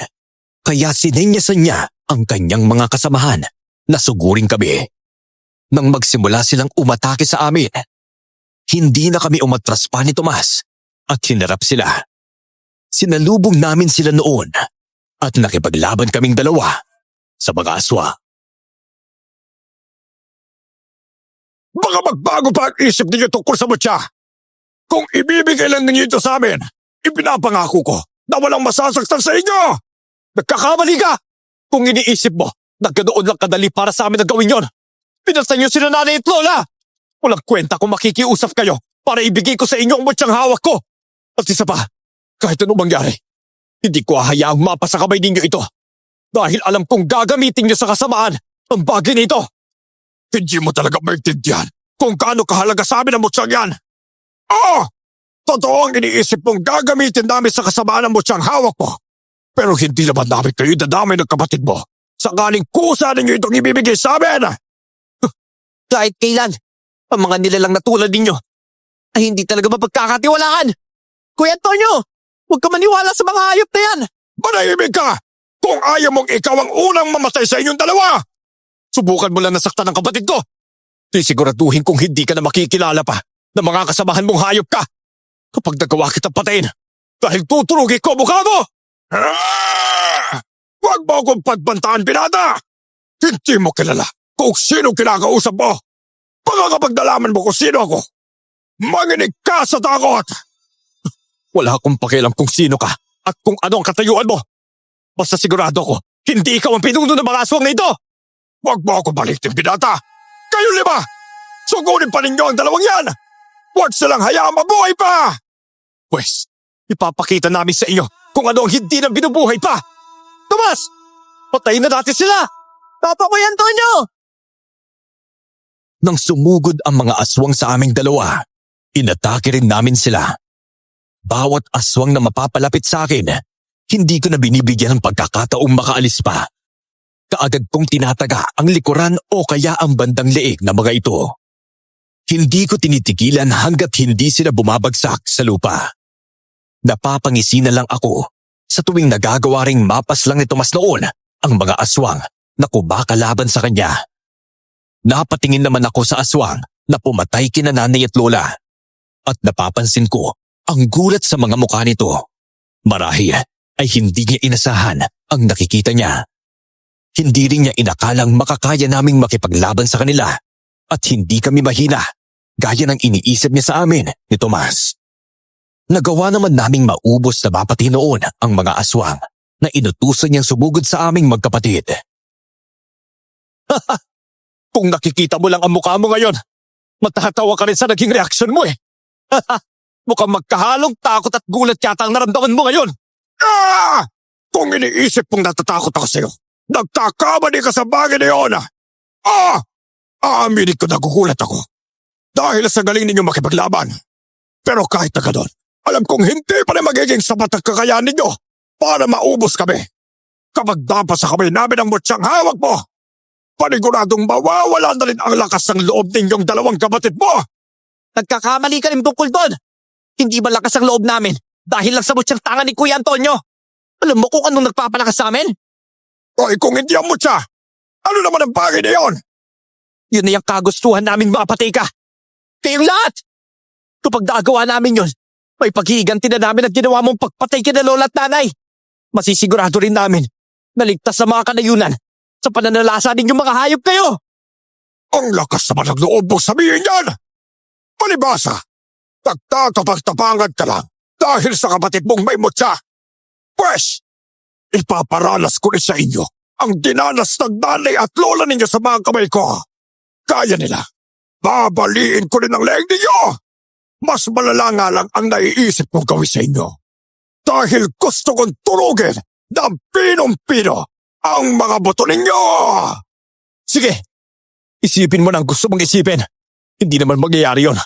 Kaya sinenyasan niya ang kanyang mga kasamahan na sugurin kami. Nang magsimula silang umatake sa amin, hindi na kami umatras pa ni Tomas at hinarap sila. Sinalubong namin sila noon at nakipaglaban kaming dalawa sa mga aswa. Baka magbago pa ang isip ninyo tungkol sa mutya. Kung ibibigay lang ninyo ito sa amin, ipinapangako ko na walang masasaktan sa inyo. Nagkakamali ka! Kung iniisip mo na ganoon lang kadali para sa amin na gawin yon, pinastan niyo sila nanay at lola! Walang kwenta kung makikiusap kayo para ibigay ko sa inyo ang mutyang hawak ko. At isa pa, kahit anong mangyari, hindi ko hahayaang mapasa kamay ninyo ito. Dahil alam kong gagamitin niyo sa kasamaan ang bagay nito. Hindi mo talaga maintindihan kung gaano kahalaga sa amin ang mutyang yan. Oo! Totoo ang iniisip mong gagamitin namin sa kasamaan ng mutyang hawak mo. Pero hindi naman namin kayo dadamay ng kapatid mo. Sakaling kusa ninyo itong ibibigay sa amin. Kahit kailan, ang mga nilalang na tulad ninyo ay hindi talaga mapagkakatiwalaan. Kuya Antonio, huwag ka maniwala sa mga hayop na yan. Manahimik ka! Kung ayaw mong ikaw ang unang mamatay sa inyong dalawa! Subukan mo lang nasaktan ng kapatid ko. Sisiguraduhin kung hindi ka na makikilala pa na mga kasamahan mong hayop ka kapag nagawa kitang patayin dahil tuturugin ko mukha mo! Huwag mo akong pagbantaan, binata! Hindi mo kilala kung sino kinakausap mo. Baka kapag nalaman mo kung sino ako, manginig ka sa takot! Wala akong pakialam kung sino ka at kung ano ang katayuan mo. Basta sigurado ko, hindi ikaw ang pinuno ng mga aswang na ito! Huwag mo ako balitin, binata! Kayo lima! Sugunin pa ninyo ang dalawang yan! Huwag silang hayaang mabuhay pa! Pwes, ipapakita namin sa inyo kung ano ang hindi na binubuhay pa! Tomas! Patayin na natin sila! Papa Kuya Antonio! Nang sumugod ang mga aswang sa aming dalawa, inatake rin namin sila. bawat aswang na mapapalapit sa akin, hindi ko na binibigyan ng pagkakataong makaalis pa. Kaagad kong tinataga ang likuran o kaya ang bandang leeg na mga ito. Hindi ko tinitigilan hanggat hindi sila bumabagsak sa lupa. Napapangisi na lang ako sa tuwing nagagawa ring mapas lang ni Tomas noon ang mga aswang na kumakalaban sa kanya. Napatingin naman ako sa aswang na pumatay kina nanay at lola at napapansin ko ang gulat sa mga mukha nito. Marahil ay hindi niya inasahan ang nakikita niya. Hindi rin niya inakalang makakaya naming makipaglaban sa kanila at hindi kami mahina gaya ng iniisip niya sa amin ni Tomas. Nagawa naman naming maubos na mapati noon ang mga aswang na inutusan niyang sumugod sa aming magkapatid. Kung nakikita mo lang ang mukha mo ngayon, matatawa ka rin sa naging reaksyon mo eh. Mukhang magkahalong takot at gulat yata ang naramdaman mo ngayon. Kung iniisip mong natatakot ako sa'yo, nagkakamali ka sa bagay na yun. Aaminin ko nagugulat ako dahil sa galing ninyo makipaglaban. Pero kahit na gano'n, alam kong hindi pa rin magiging sapat ang kakayahan ninyo para maubos kami. Kapag dapat sa kamay namin ang mutyang hawak mo, paniguradong mawawala na rin ang lakas ng loob ninyong dalawang kapatid mo. Nagkakamali ka rin tungkol doon. Hindi ba lakas ang loob namin dahil lang sa mutyang tanga ni Kuya Antonio? Alam mo kung anong nagpapalakas sa amin? Oy, kung hindi ang mutya, ano naman ang bagay na yon? Yun na yung kagustuhan namin mga patika. Kayong lahat! Kapag nagawa namin yun, may paghihiganti na namin ang ginawa mong pagpatay kina lola at nanay. Masisigurado rin namin na ligtas sa mga kanayunan sa pananalasa ninyong mga hayop kayo. Ang lakas naman ng loob mo sabihin yan! Palibasa, nagtatapag-tapangan ka lang dahil sa kapatid mong may mutya. Pwes, ipaparanas ko rin sa inyo ang dinanas ng nanay at lola ninyo sa mga kamay ko. Kaya nila, babaliin ko rin ang leeg ninyo. Mas malala nga lang ang naiisip kong gawin sa inyo. Dahil gusto kong turugin ng pinong-pino ang mga buto ninyo. Sige, isipin mo na ang gusto mong isipin. Hindi naman mangyayari yon.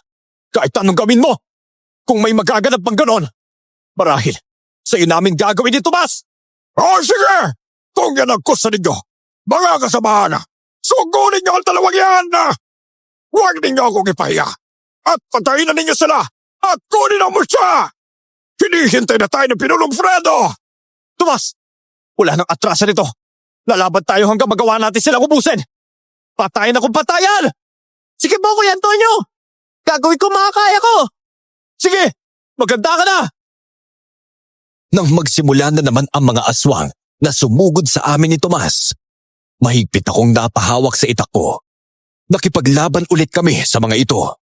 Kahit anong gawin mo, kung may magaganap pang ganon, marahil sa'yo namin gagawin ni Tomas. Sige! Kung yan ang gusto ninyo, mga kasamahan, sugunin niyo ang dalawang yan! Huwag ninyo akong ipahiya at patayin na ninyo sila at kunin ang mutya! Hinihintay na tayo ng Pinulong Fredo! Tomas, wala nang atrasan nito. Lalaban tayo hanggang magawa natin silang ubusin. Patayin akong patayan! Sige po, Kuya Antonio! Gagawin ko mga kaya ko! Sige, maganda ka na! Nang magsimula na naman ang mga aswang na sumugod sa amin ni Tomas, mahigpit akong napahawak sa itak ko. Nakipaglaban ulit kami sa mga ito.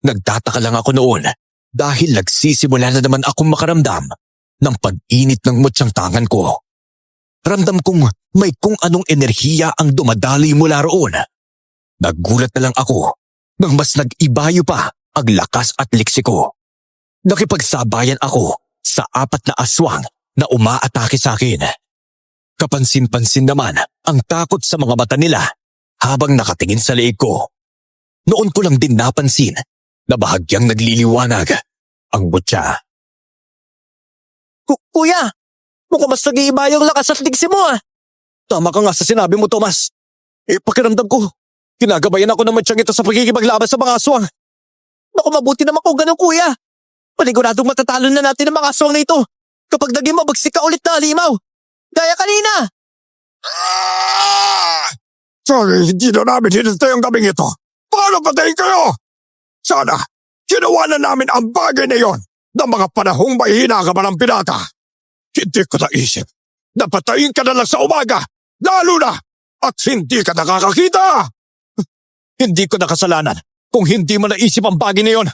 Nagtataka lang ako noon dahil nagsisimula na naman akong makaramdam ng pag-init ng mutyang tangan ko. Ramdam kong may kung anong enerhiya ang dumadaloy mula roon. Nagulat na lang ako nang mas nag-ibayo pa ang lakas at liksi ko. Nakipagsabayan ako sa 4 na aswang na umaatake sa akin. Kapansin-pansin naman ang takot sa mga mata nila habang nakatingin sa leeg ko. Noon ko lang din napansin na bahagyang nagliliwanag ang mutya. Kuya, mukhang mas nag-iiba yung lakas at liksi mo ah. Tama ka nga sa sinabi mo, Tomas. Pakiramdam ko, ginagabayan ako ng mutyang ito sa pagkikipaglaban sa mga aswang. Naku, mabuti naman kung ganun, Kuya. Paniguradong matatalo na natin ang mga aswang na ito kapag naging mabagsik ka ulit na halimaw. Gaya kanina. Sorry, hindi na namin hinintay ang gabing ito. Paano patayin kayo? Sana, ginawa na namin ang bagay na yon ng mga panahong mahihina ka ba ng pirata. Hindi ko naisip na patayin ka na lang sa umaga, lalo na at hindi ka nakakakita. Hindi ko nakasalanan kung hindi mo naisip ang bagay na yon.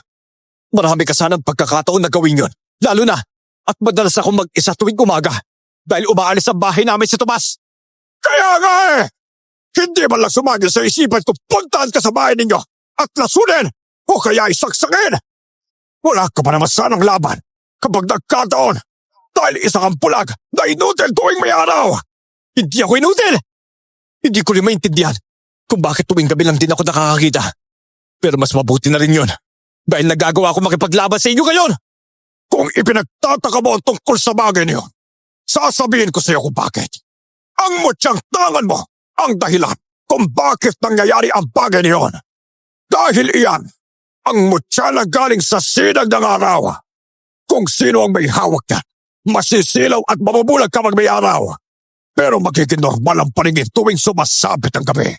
Marami ka sanang pagkakataon na gawin yon. Lalo na at madalas akong mag-isa tuwing umaga dahil umaalis sa bahay namin si Tomas. Kaya nga eh! Hindi man lang sumagil sa isipan ko puntahan ka sa bahay ninyo at lasunin o kaya isaksakin. Wala ka pa naman sanang laban kapag nagkataon dahil isa kang pulag na inutil tuwing may araw. Hindi ako inutil! Hindi ko rin maintindihan kung bakit tuwing gabi lang din ako nakakakita. Pero mas mabuti na rin yun dahil nagagawa ko makipaglaban sa inyo ngayon. Kung ipinagtataka mo ang tungkol sa bagay niyo, sasabihin ko sa iyo kung bakit. Ang mutyang tangan mo ang dahilan kung bakit nangyayari ang bagay niyon. Dahil iyan, ang mutya na galing sa sinag ng araw. Kung sino ang may hawak niyan, masisilaw at mabubulag kapag may araw. Pero magiging normal ang paningin tuwing sumasabit ang gabi.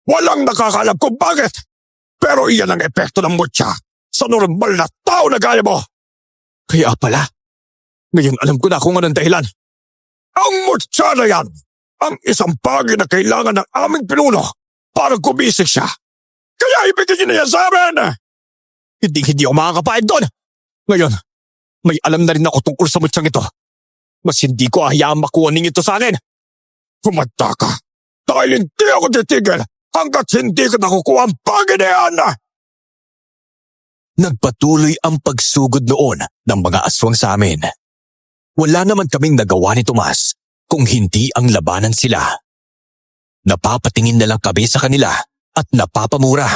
Walang nakakaalam kung bakit. Pero iyan ang epekto ng mutya sa normal na tao na gaya mo. Kaya pala, ngayon alam ko na kung anong dahilan. Ang mutya na yan, ang isang bagay na kailangan ng aming pinuno para gumising siya. Kaya ibigay niyo na yan sa amin! Hindi ako makakapahid doon. Ngayon, may alam na rin ako tungkol sa mutyang ito. Mas hindi ko hayaang makuha ito sa akin. Pumanta ka dahil hindi ako titigil hanggat hindi ko nakukuha ang bagay na yan! Nagpatuloy ang pagsugod noon ng mga aswang sa amin. Wala naman kaming nagawa ni Tomas kung hindi ang labanan sila. Napapatingin na lang kami sa kanila at napapamura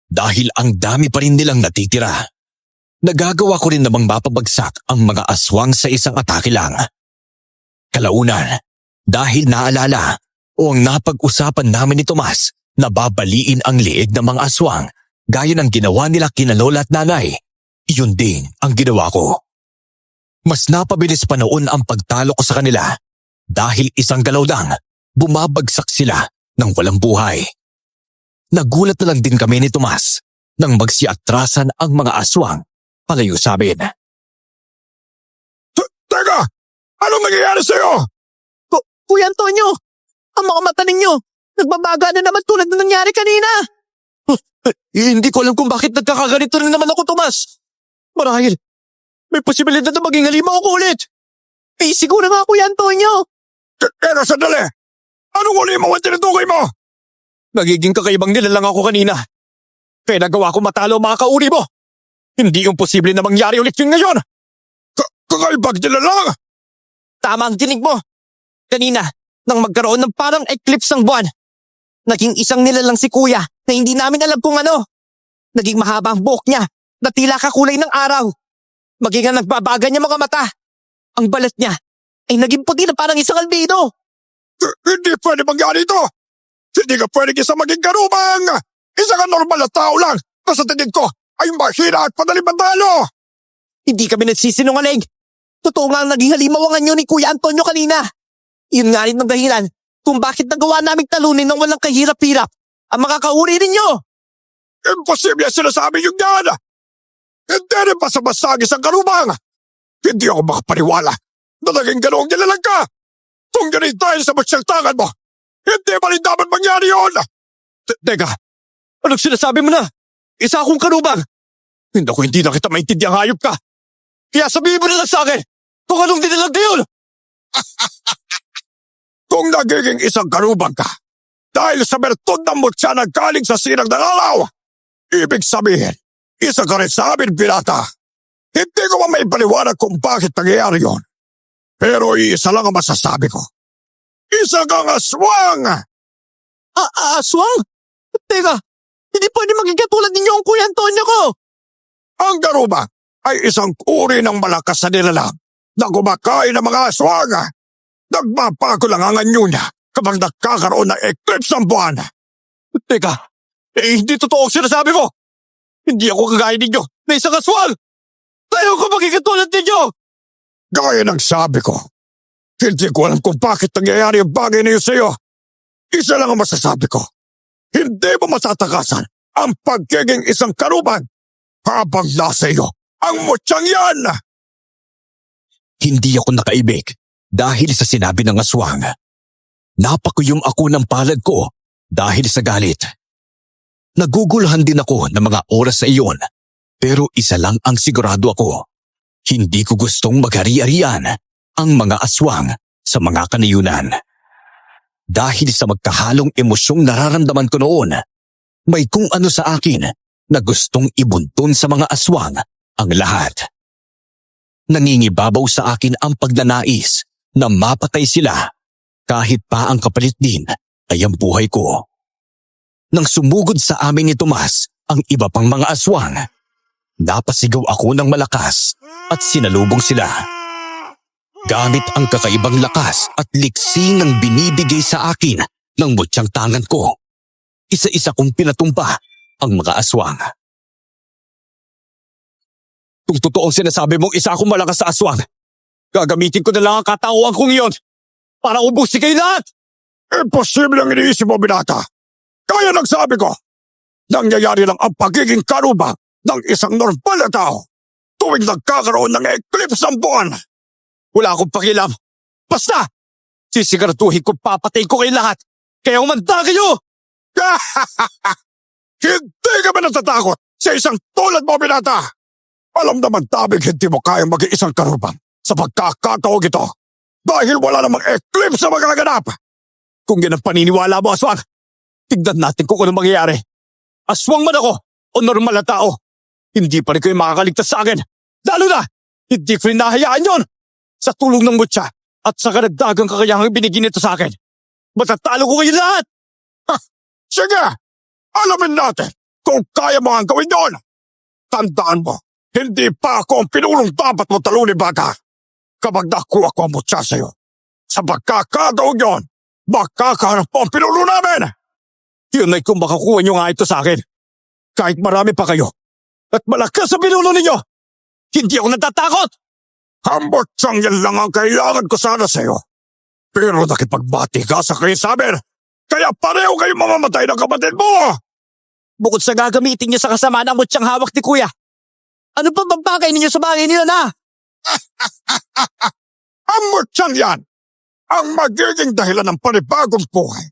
dahil ang dami pa rin nilang natitira. Nagagawa ko rin namang mapabagsak ang mga aswang sa isang atake lang. Kalaunan, dahil naalala o ang napag-usapan namin ni Tomas na babaliin ang liig ng mga aswang gaya ng ginawa nila kina lola at nanay, iyon din ang ginawa ko. Mas napabilis pa noon ang pagtalo ko sa kanila dahil isang galaw lang, bumabagsak sila ng walang buhay. Nagulat na lang din kami ni Tomas nang magsiatrasan ang mga aswang palayo sa amin. Teka! Anong nangyayari sa'yo? Kuya Antonio, ang mga mata ninyo, nagbabaga na naman tulad na nangyari kanina. Hindi ko alam kung bakit nagkakaganito na naman ako, Tomas. Marahil, may posibilidad na maging halimaw ako ulit. Siguro nga, Kuya Antonio. Pero sandali! Anong uli mo ang tinutukoy mo? Nagiging kakaibang nilalang ako kanina. Kaya nagawa ko matalo ang mga kauri mo. Hindi yung posible na mangyari ulit yun ngayon. Kakaibag nila lang! Tama ang dinig mo. Kanina, nang magkaroon ng parang eclipse ng buwan, naging isang nilalang si Kuya na hindi namin alam kung ano. Naging mahaba ang buhok niya na tila kakulay ng araw. Maging ang nagbabaga niya mga mata. Ang balat niya ay naging puti na parang isang albino. Hindi pwede mangyari ito! Hindi ka pwede isa maging garubang! Isa ka normal na tao lang na sa tingin ko ay mahina at padaling matalo! Hindi kami nagsisinungaling. Totoo nga ang naging halimaw ang anyo ni Kuya Antonio kanina. Yun nga rin ang dahilan kung bakit nagawa naming talunin ng walang kahirap-hirap ang mga kauri ninyo. Imposible ang sinasabi yung yan! Hindi rin basta-basta ang isang garubang! Hindi ako makapaniwala na naging ganoong nilalang ka! Kung ganun dahil sa matsyang tangan mo, hindi ba rin dapat mangyari yun? Teka, anong sinasabi mo na? Isa akong karubang. Hindi na kita maintindihan, hayop ka. Kaya sabihin mo na lang sa akin kung anong dinilag na yun. Kung nagiging isang karubang ka, dahil sa bertod ng mutya na galing sa sinag ng araw, ibig sabihin, isa ka rin sa amin, pirata. Hindi ko man may paliwanag kung bakit nangyayari yun. Pero isa lang ang masasabi ko. Isa kang aswang! Aswang? Teka, hindi pwede maging katulad ninyo ang Kuya Antonio ko. Ang garuba ay isang uri ng malakas na nilalang na kumakain ng mga aswang. Nagbabago lang ang anyo niya kapag nagkakaroon ng eclipse ng buwan. Teka, hindi totoo ang sinasabi mo. Hindi ako kagaya ninyo na isang aswang. Tayo ko maging katulad ninyo. Gaya ng sabi ko, hindi ko alam kung bakit nangyayari ang bagay na yun sa'yo. Isa lang ang masasabi ko. Hindi mo matatakasan ang pagiging isang karubang habang nasa iyo ang mutyang yan. Hindi ako nakaibig dahil sa sinabi ng aswang. Napakuyom ako ng palad ko dahil sa galit. Naguguluhan din ako ng mga oras sa iyon, pero isa lang ang sigurado ako. Hindi ko gustong maghari-harian ang mga aswang sa mga kanayunan. Dahil sa magkahalong emosyong nararamdaman ko noon, may kung ano sa akin na gustong ibuntun sa mga aswang ang lahat. Nangingibabaw sa akin ang pagnanais na mapatay sila kahit pa ang kapalit din ay ang buhay ko. Nang sumugod sa amin ni Tomas ang iba pang mga aswang, Napasigaw ako ng malakas at sinalubong sila. Gamit ang kakaibang lakas at liksi ng binibigay sa akin ng mutyang tangan ko, isa-isa kong pinatumba ang mga aswang. Kung totoong sinasabi mong isa akong malakas sa aswang, gagamitin ko na lang ang katauhan kong iyon para ubusin kayo lahat! Imposible ang iniisip mo, binata. Kaya nagsabi ko, nangyayari lang ang pagiging karuba ng isang normal na tao tuwing nagkakaroon ng eclipse ng buwan. Wala akong pakialam. Basta, sisiguraduhin ko papatay ko kayo lahat. Kaya umanda kayo! Hindi ka ba natatakot sa isang tulad mo, binata? Alam naman tabig hindi mo kayang maging isang karubang sa pagkakataong ito dahil wala namang eclipse na magaganap. Kung yan ang paniniwala mo, aswang, tignan natin kung anong mangyayari. Aswang man ako o normal na tao, hindi pa rin kayo makakaligtas sa akin. Lalo na, hindi ko rin nahayaan yon. Sa tulong ng mutya at sa karagdagang kakayahang binigyan nito sa akin, matatalo ko kayo lahat! Sige, alamin natin kung kaya mo ang gawin doon. Tandaan mo, hindi pa ako ang pinulong dapat mo talunin, bata. Kapag nakuha ko ang mutya sa'yo, sa pagkakataong yun, makakaharap mo ang pinulo namin. Yun ay kung makakuha nyo nga ito sa akin. Kahit marami pa kayo at malakas sa pinulo ninyo, hindi ako natatakot! Ang mutyang yan lang ang kailangan ko sana sa'yo. Pero nakipagbati ka sa kayo sa amin, kaya pareho kayo mamamatay ng kapatid mo! Bukod sa gagamitin niyo sa kasamaan ang mutyang hawak ni Kuya, ano pa bang bagay ninyo sa bagay nila na? Ang mutyang yan ang magiging dahilan ng panibagong buhay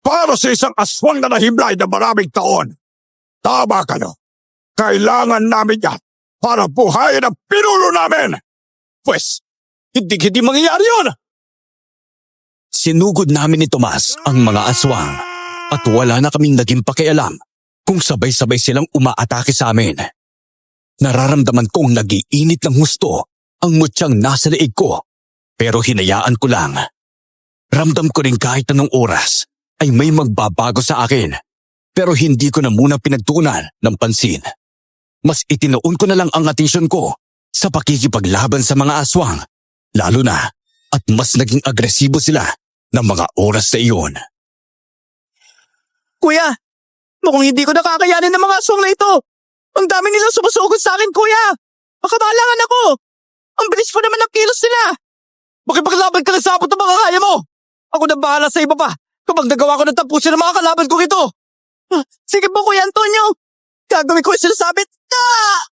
para sa isang aswang na nahimlay na maraming taon. Tama kayo. Kailangan namin yan para buhayin ang pinulo namin. Pwes, hindi mangyayari yun! Sinugod namin ni Tomas ang mga aswang at wala na kaming naging pakialam kung sabay-sabay silang umaatake sa amin. Nararamdaman kong nag-iinit ng husto ang mutyang nasa leeg ko, pero hinayaan ko lang. Ramdam ko rin kahit anong oras ay may magbabago sa akin, pero hindi ko na muna pinagtuunan ng pansin. Mas itinoon ko na lang ang atensyon ko sa pakikipaglaban sa mga aswang, lalo na at mas naging agresibo sila ng mga oras na iyon. Kuya, mukhang hindi ko nakakayanin ng mga aswang na ito. Ang dami nilang sumusugod sa akin, Kuya. Makabalangan ako. Ang bilis pa naman ng kilos nila. Makipaglaban ka lang sa abot ng mga kaya mo! Ako na bahala sa iba pa kapag nagawa ko ng tapusin ng mga kalaban kong ito! Sige po, Kuya Antonio. Gagawin ko yung sinasabit.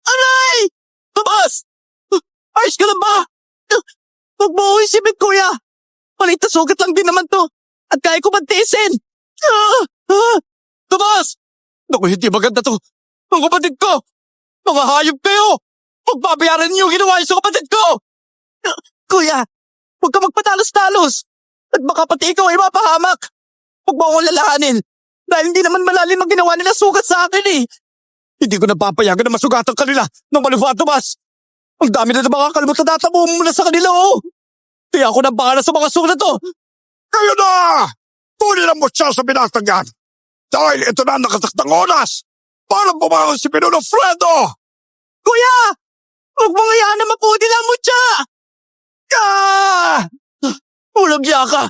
Aray! Tomas! Ayos ka lang ba? Huwag mo ako isipin, Kuya. Maliit na sugat lang din naman to. At kaya ko magtiisin. Tomas! Naku, hindi maganda to. Ang kapatid ko! Mga hayop kayo! Pagbabayaran niyo yung ginawa niyo sa kapatid ko! Kuya, huwag ka magpatalos-talos. At baka pati ikaw ay mapahamak. Huwag mo akong lalahanin. Dahil hindi naman malalim ang ginawa nila sugat sa akin eh. Hindi ko napapayagan na masugatan kanila ng maluwa, Tomas! Ang dami na mga kalmot na natamo muna sa kanila, oh! Kaya ako na bahala sa mga sugat na to! Kayo na! Tuloy ang mutya sa binatang yan! Dahil ito na ang nakatakdang oras para bumangon si Pinuno Fredo! Kuya! Huwag mong hayaan na maputi lang mo siya! Ulang iya ka!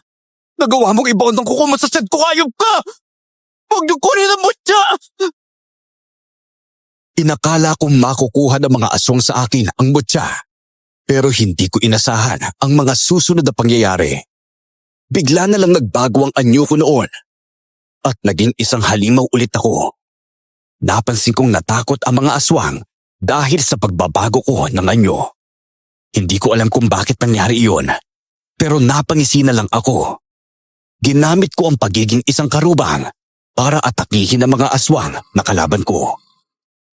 Nagawa mong ibaon ng kuko mo sa set ko, hayop ka! Huwag niyo kunin ang mutya! Inakala kong makukuha ng mga aswang sa akin ang mutya. Pero hindi ko inasahan ang mga susunod na pangyayari. Bigla na lang nagbago ang anyo ko noon. At naging isang halimaw ulit ako. Napansin kong natakot ang mga aswang dahil sa pagbabago ko ng anyo. Hindi ko alam kung bakit nangyari iyon. Pero napangisi na lang ako. Ginamit ko ang pagiging isang karubang para atakihin ang mga aswang na kalaban ko.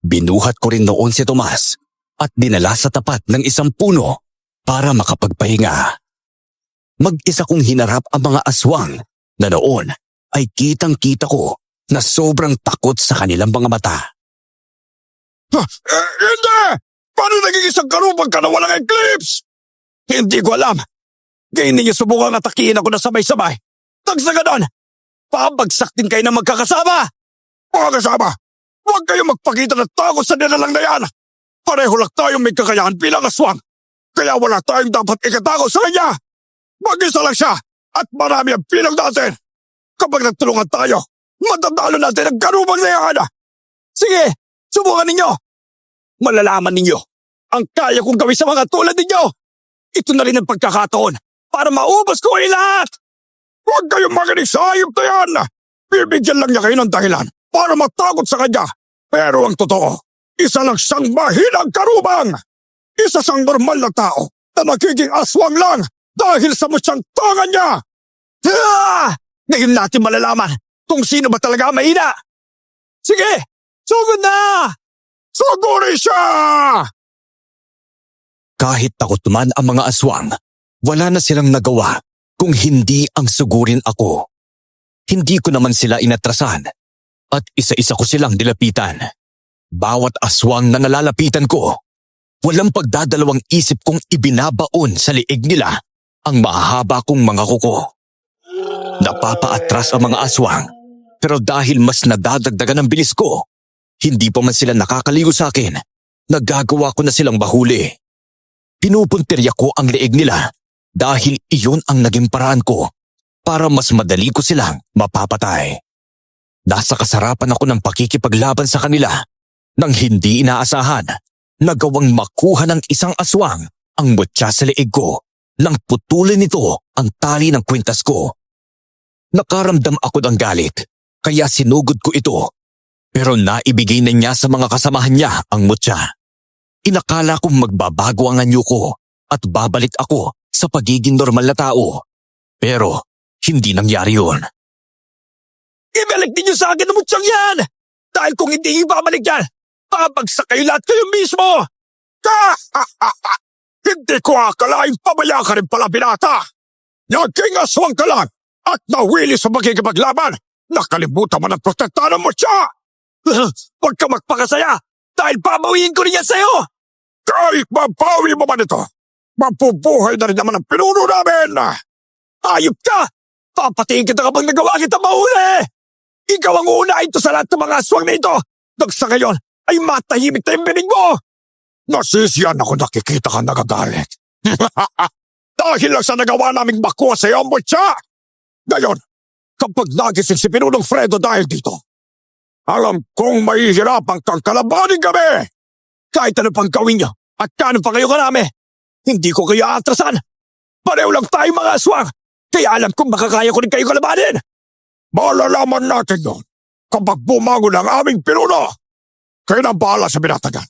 Binuhat ko rin noon si Tomas at dinala sa tapat ng isang puno para makapagpahinga. Mag-isa kong hinarap ang mga aswang na noon ay kitang-kita ko na sobrang takot sa kanilang mga mata. Hindi! Paano naging isang karubang ka na walang eclipse? Hindi ko alam. Ngayon ninyo subukang atakihin ako na sabay-sabay. Tagsa ganon! Pabagsak din kayo na magkakasama! Mga kasama, Huwag kayong magpakita ng takot sa nilalang na yan. Pareho lang tayong may kakayahan bilang aswang. Kaya wala tayong dapat ikatakot sa kanya. Mag-isa lang siya at marami ang pilang natin. Kapag nagtulungan tayo, matatalo natin ang karubang na yan. Sige, subukan ninyo. Malalaman ninyo ang kaya kong gawin sa mga tulad ninyo. Ito na rin ang pagkakataon para maubos ko kayo lahat. Huwag kayong makinig sa hayop na yan. Bibigyan lang niya kayo ng dahilan para matakot sa kanya. Pero ang totoo, isa lang siyang mahinang karubang. Isa siyang normal na tao na nagiging aswang lang dahil sa musyang tangan niya. Ngayon natin malalaman kung sino ba talaga mahina. Sige, sugod na! Sugurin siya! Kahit takot man ang mga aswang, wala na silang nagawa kung hindi ang sugurin ako. Hindi ko naman sila inatrasan at isa-isa ko silang nilapitan. Bawat aswang na nalalapitan ko, walang pagdadalawang isip kong ibinabaon sa liig nila ang mahahaba kong mga kuko. Napapaatras ang mga aswang, pero dahil mas nadadagdagan ang bilis ko, hindi pa man sila nakakaligo sa akin, nagagawa ko na silang mahuli. Pinupuntirya ko ang liig nila dahil iyon ang naging paraan ko para mas madali ko silang mapapatay. Nasa kasarapan ako ng pakikipaglaban sa kanila nang hindi inaasahan na gawang makuha ng isang aswang ang mutya sa liig ko nang putulin nito ang tali ng kwintas ko. Nakaramdam ako ng galit kaya sinugod ko ito pero naibigay na niya sa mga kasamahan niya ang mutya. Inakala kong magbabago ang anyo ko at babalik ako sa pagiging normal na tao. Pero hindi nangyari yun. Ibalik ninyo sa akin ang mutyang yan! Dahil kung hindi ibabalik yan, babagsak kayo lahat kayo mismo! Hindi ko akalaing pabaya ka rin pala, binata! Naging aswang ka lang at nawili sa magkikipaglaban! Nakalimutan mo ng protektahan mo siya! Huwag ka magpakasaya dahil babawiin ko rin yan sa'yo! Kahit mabawi mo man ito, mabubuhay na rin naman ang pinuno namin! Ayop ka! Papatiin kita kapag nagawa kita mahuli! Ikaw ang uunahin to sa lahat ng mga aswang na ito! Nang sa ngayon ay matahimik na yung binig mo! Nasisiyan ako nakikita ka nagagalit. Dahil lang sa nagawa naming makuha sa iyo, mutya! Ngayon, kapag nagising si Pinunong Fredo dahil dito, alam kong mahihirapan kang kalabanin kami! Kahit ano pang gawin niyo at kano pa kayo karami, hindi ko kayo atrasan! Pareho lang tayong mga aswang, kaya alam kong makakaya ko rin kayo kalabanin! Malalaman natin yun kapag bumangon ang aming pinuno! Kayo na bahala sa binatagan!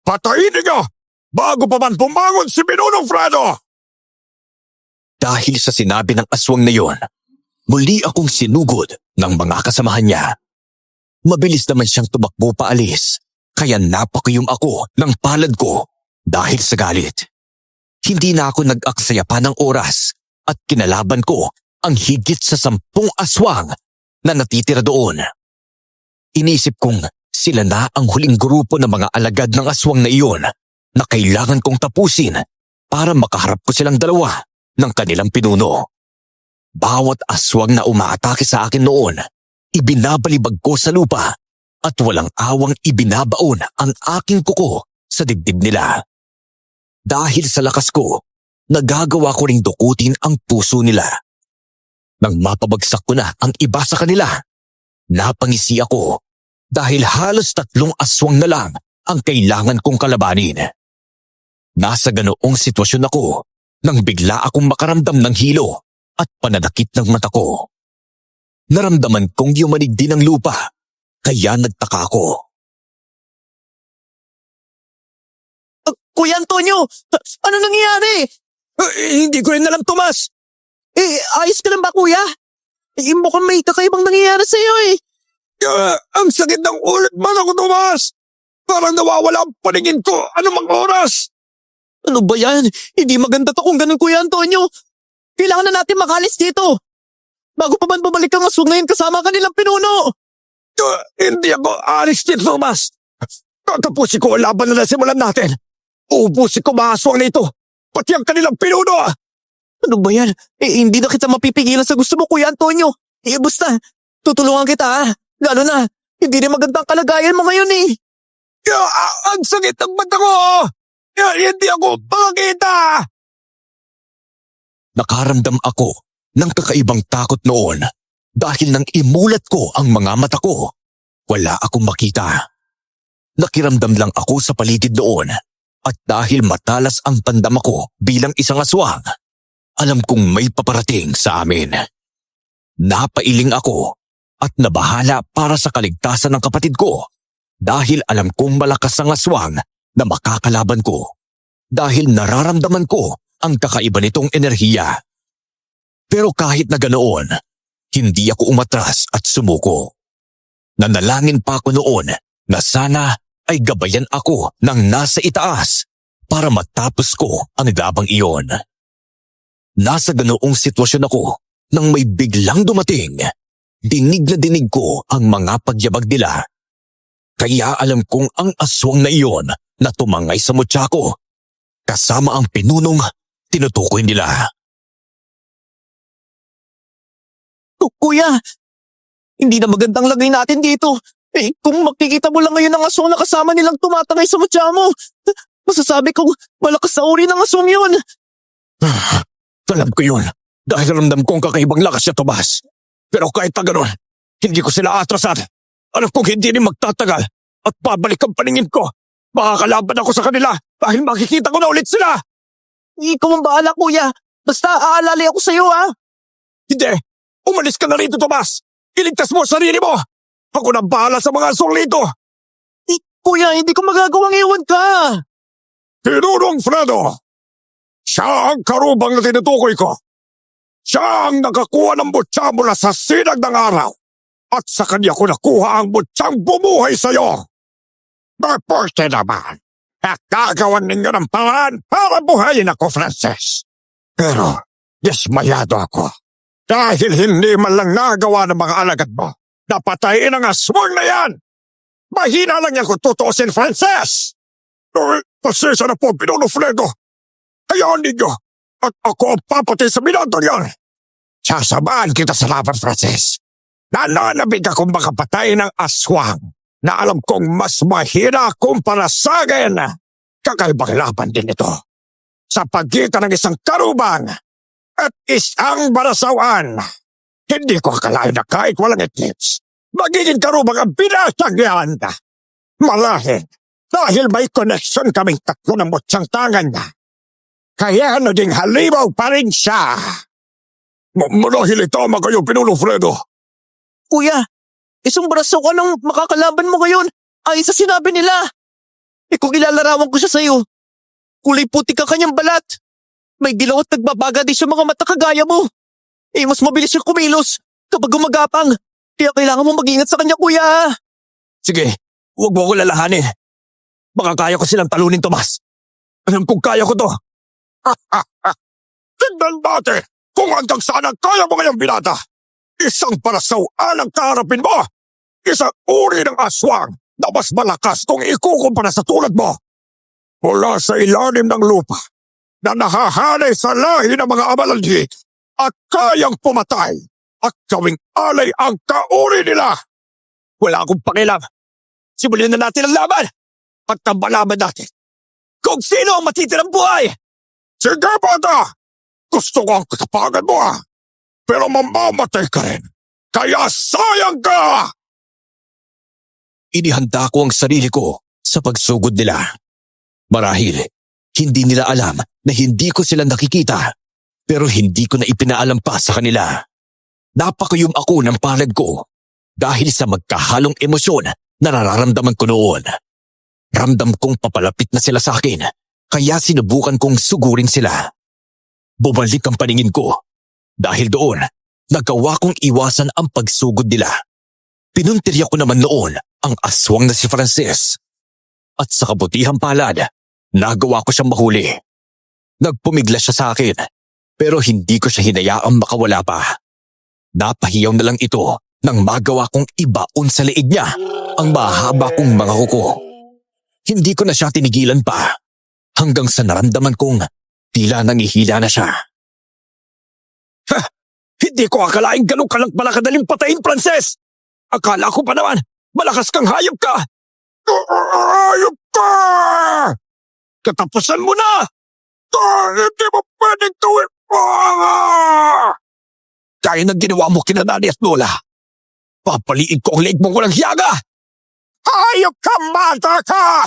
Patayin niyo bago pa man bumangon si Pinunong Fredo! Dahil sa sinabi ng aswang na yon, muli akong sinugod ng mga kasamahan niya. Mabilis naman siyang tumakbo paalis, kaya napakiyom ako ng palad ko dahil sa galit. Hindi na ako nag-aksaya pa ng oras at kinalaban ko ang higit sa 10 aswang na natitira doon. Inisip kong sila na ang huling grupo ng mga alagad ng aswang na iyon na kailangan kong tapusin para makaharap ko silang dalawa ng kanilang pinuno. Bawat aswang na umaatake sa akin noon, ibinabalibag ko sa lupa at walang awang ibinabaon ang aking kuko sa dibdib nila. Dahil sa lakas ko, nagagawa ko ring dukutin ang puso nila. Nang mapabagsak ko na ang iba sa kanila, napangisi ako dahil halos 3 aswang na lang ang kailangan kong kalabanin. Nasa ganoong sitwasyon ako nang bigla akong makaramdam ng hilo at pananakit ng mata ko. Naramdaman kong yumanig din ang lupa, kaya nagtaka ako. Kuya Antonio, ano nangyayari? Hindi ko rin alam, Tomas. Ayos ka lang ba, kuya? Mukhang may kakaibang nangyayari sa'yo eh. Ang sakit ng ulit man ako, Tomas! Parang nawawala ang paningin ko anumang oras! Ano ba yan? Hindi maganda to kung ganun, Kuya Antonio. Kailangan na natin makalis dito. Bago pa man bumalik ang aswang na yun kasama kanilang pinuno. Hindi ako alis dito, Tomas! Tatapusin ko ang laban na nasimulan natin! Uubusin ko mga aswang na ito! Pati ang kanilang pinuno! Ano ba yan? Hindi na kita mapipigilan sa gusto mo, Kuya Antonio. Basta, tutulungan kita ha. Lalo na, Hindi rin magandang kalagayan mo ngayon eh. Ang sakit ng mata ko! Hindi ako makakita! Nakaramdam ako ng kakaibang takot noon dahil nang imulat ko ang mga mata ko, wala akong makita. Nakiramdam lang ako sa paligid noon at dahil matalas ang pandama ko bilang isang aswang, alam kong may paparating sa amin. Napailing ako at nabahala para sa kaligtasan ng kapatid ko dahil alam kong malakas ang aswang na makakalaban ko dahil nararamdaman ko ang kakaiba nitong enerhiya. Pero kahit na ganoon, hindi ako umatras at sumuko. Nanalangin pa ako noon na sana ay gabayan ako ng nasa itaas para matapos ko ang labang iyon. Nasa ganoong sitwasyon ako nang may biglang dumating. Dinig na dinig ko ang mga pagyabag nila. Kaya alam kong ang aswang na iyon na tumangay sa mutya ko, kasama ang pinunong tinutukoy nila. Kuya, hindi na magandang lagay natin dito. Eh, kung makikita mo lang ngayon ang aswang na kasama nilang tumatangay sa mutya mo, masasabi kong malakas na uri ng aswang yun. Alam ko yun dahil ramdam ko ang kakaibang lakas niya, Tomas. Pero kahit na ganun, hindi ko sila atrasan. Alam kong hindi rin magtatagal at pabalik ang paningin ko. Makakalaban ako sa kanila dahil makikita ko na ulit sila. Ikaw ang bahala, kuya. Basta aalala ako sa'yo, ha? Hindi! Umalis ka na rito, Tomas! Iligtas mo ang sarili mo! Ako na bahala sa mga aswang rito! Kuya, hindi ko magagawang iwan ka. Pinunong Fredo! Siya ang karubang na tinutukoy ko. Siya ang nakakuha ng butya mula sa sinag ng araw. At sa kanya ko nakuha ang butyang bumuhay sa'yo. Maporte naman. At gagawan ninyo ng paraan para buhayin ako, Frances. Pero, dismayado ako. Dahil hindi man lang nagawa ng mga alagad mo. Napatayin ang aswang na yan. Mahina lang yan kung tutuusin, Frances. Pasensya na po, Pinuno Fredo. Hayaan ninyo. At ako ang papatay sa binatang yan. Sasamahan kita sa laban, Frances. Nananabig akong makapatay ng aswang na alam kong mas mahina kumpara sa akin. Kakaibang laban din ito. Sa pagitan ng isang karubang at isang barasawan. Hindi ko akalain na kahit walang eclipse, magiging karubang ang binatang yan. Malahit dahil may connection kaming tatlo ng mutyang tangan na. Kaya naging halimaw pa rin siya. Marahil itama kayo, Pinuno Fredo. Kuya, isang braso ka nang makakalaban mo ngayon. Ay, sa sinabi nila. Eh kung ilalarawan ko siya sa'yo, kulay puti ka kanyang balat. May dilaw at nagbabaga din sa mga mata kagaya mo. Eh, mas mabilis siyang kumilos kapag gumagapang. Kaya kailangan mo mag-ingat sa kanya, kuya. Sige, huwag mo ko lalahanin. Baka kaya ko silang talunin, Tomas. Alam kong kaya ko to. Tignan natin kung hanggang saan ang kaya mo ngayong binata. Isang parasawan ang kaharapin mo. Isang uri ng aswang na mas malakas kung ikukumpara sa tulad mo. Mula sa ilalim ng lupa na nahahanay sa lahi ng mga amalanhik at kayang pumatay at gawing alay ang kauri nila. Wala akong pakialam. Simulan na natin ang laban. At tambalaban natin kung sino ang matitirang buhay. Sige, bata! Gusto ko ang katapagan mo, pero mamamatay ka rin. Kaya sayang ka! Inihanda ko ang sarili ko sa pagsugod nila. Marahil, hindi nila alam na hindi ko sila nakikita, pero hindi ko na ipinaalam pa sa kanila. Napakayum ako ng palad ko dahil sa magkahalong emosyon na nararamdaman ko noon. Ramdam kong papalapit na sila sa akin, kaya sinubukan kong sugurin sila. Bumalik ang paningin ko. Dahil doon, nagawa kong iwasan ang pagsugod nila. Pinuntirya ko naman noon ang aswang na si Frances. At sa kabutihang palad, nagawa ko siyang mahuli. Nagpumigla siya sa akin, pero hindi ko siya hinayaang makawala pa. Napahiyaw na lang ito nang magawa kong ibaon sa leeg niya ang mahaba kong mga kuko. Hindi ko na siya tinigilan pa hanggang sa naramdaman kong tila nangihila na siya. Hindi ko akalaing ganun ka lang pala kadaling patayin, Frances! Akala ko pa naman, Malakas kang hayop ka! Hayop ka! Katapusan mo na! Hindi mo pwedeng gawin mo! Kaya ng ginawa mo kina Nanay at Lola. Papaliin ko ang leeg mong walang hiyaga! Hayop ka, mata ka!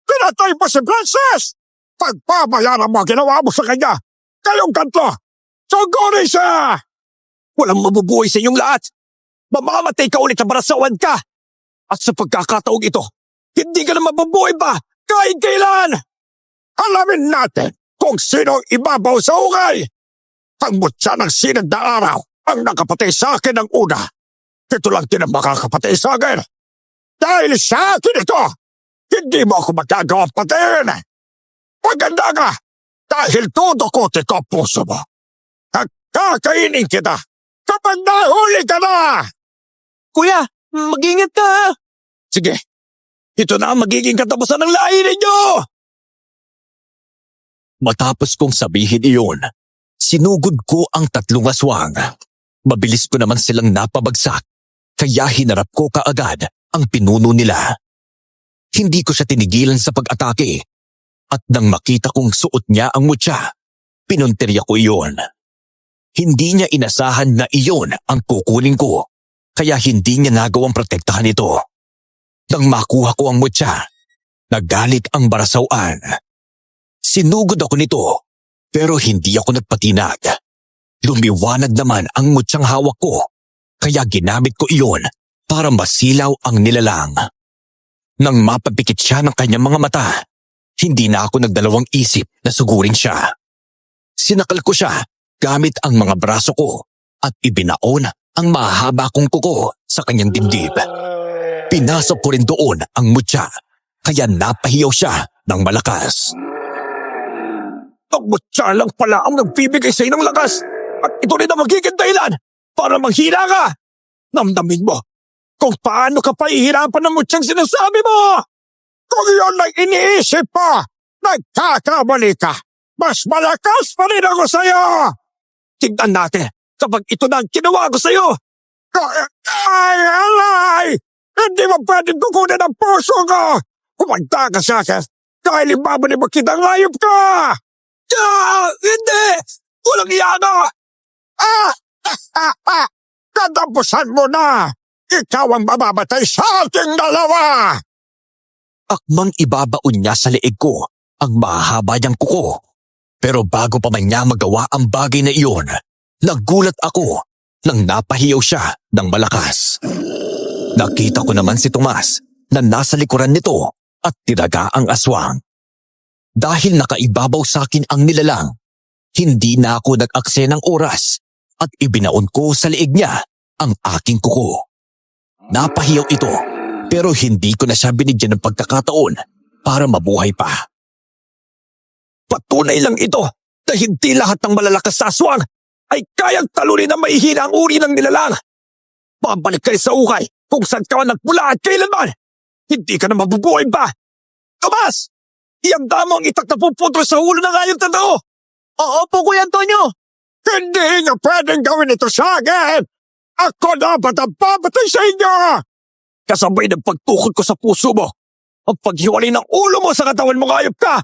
Pinatay mo si Princess! Pagpabayaran mo ang ginawa mo sa kanya! Kayong tatlo! Sugurin siya! Walang mabubuhay sa inyong lahat! Mamamatay ka ulit sa barasawan ka! At sa pagkakataong ito, hindi ka na mabubuhay pa kahit kailan! Alamin natin kung sino ang ibabaw sa ukay! Ang mutya ng sinag na araw ang nakapatay sa akin ng una. Ito lang din ang makakapatay sa akin. Dahil sa akin ito, hindi mo ako magagawang patayin. Maganda ka dahil tudukotin ko ang puso mo. At kakainin kita kapag nahuli ka na! Kuya, mag-ingat ka ha! Sige, ito na ang magiging katapusan ng lahi ninyo! Matapos kong sabihin iyon, sinugod ko ang 3 aswang. Mabilis ko naman silang napabagsak, kaya hinarap ko kaagad ang pinuno nila. Hindi ko siya tinigilan sa pag-atake, at nang makita kong suot niya ang mutya, pinuntirya ko iyon. Hindi niya inasahan na iyon ang kukunin ko, kaya hindi niya nagawang protektahan ito. Nang makuha ko ang mutya, nagalit ang barasawan. Sinugod ako nito, pero hindi ako nagpatinag. Lumiwanag naman ang mutsyang hawak ko, kaya ginamit ko iyon para masilaw ang nilalang. Nang mapapikit siya ng kanyang mga mata, hindi na ako nagdalawang isip na sugurin siya. Sinakal ko siya gamit ang mga braso ko at ibinaon ang mahaba kong kuko sa kanyang dibdib. Pinasok ko rin doon ang mutya, kaya napahiyaw siya ng malakas. Ang mutya lang pala ang nagbibigay sa ng lakas at ito rin ang magiging dahilan para manghina ka. Namnamin mo kung paano ka pahihirapan ng mutsyang sinasabi mo. Kung iyon ay iniisip pa, nagkakamali ka. Mas malakas pa rin ako sa'yo. Tignan natin kapag ito na ang ginawa ko sa'yo. Ay! Hindi mo pwedeng kukunin ang puso ko. Kumagda ka sa akin dahil ibabalik mo kitang hayop ka. Hindi! Walang iyano! Katapusan mo na! Ikaw ang mamamatay sa ating dalawa! Akmang ibabaon niya sa leeg ko ang mahaba niyang kuko. Pero bago pa man niya magawa ang bagay na iyon, nagulat ako nang napahiyaw siya ng malakas. Nakita ko naman si Tomas na nasa likuran nito at tinaga ang aswang. Dahil nakaibabaw sa akin ang nilalang, hindi na ako nag-akse ng oras at ibinaon ko sa leeg niya ang aking kuko. Napahiyaw ito, pero hindi ko na siya binigyan ng pagkakataon para mabuhay pa. Patunay lang ito na hindi lahat ng malalakas na aswang ay kayang talunin na maihina ang uri ng nilalang. Pabalik kayo sa ukay kung saan ka man nagmula at kailanman. Hindi ka na mabubuhay pa. Tomas! Ianda mo ang itak na puputol sa ulo ng hayop na to! Oo po, Kuya Antonio! Hindi niyo pwedeng gawin ito sa akin! Ako dapat ang papatay sa inyo! Kasabay ng pagtukod ko sa puso mo, ang paghiwalay ng ulo mo sa katawan mo hayop ka!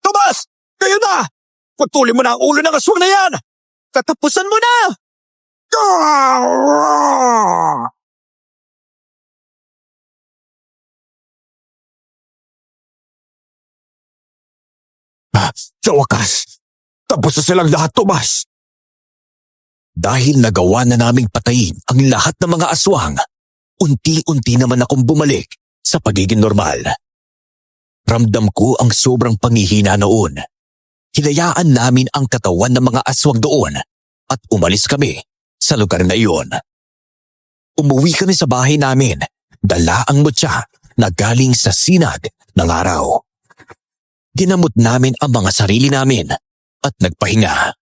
Tomas! Kayo na! Putulin mo na ang ulo ng aswang na yan! Katapusan mo na! Sa wakas, tapos na silang lahat, Tomas. Dahil nagawa na naming patayin ang lahat ng mga aswang, unti-unti naman akong bumalik sa pagiging normal. Ramdam ko ang sobrang panghihina noon. Hinayaan namin ang katawan ng mga aswang doon at umalis kami sa lugar na iyon. Umuwi kami sa bahay namin, dala ang mutya na galing sa sinag ng araw. Ginamot namin ang mga sarili namin at nagpahinga.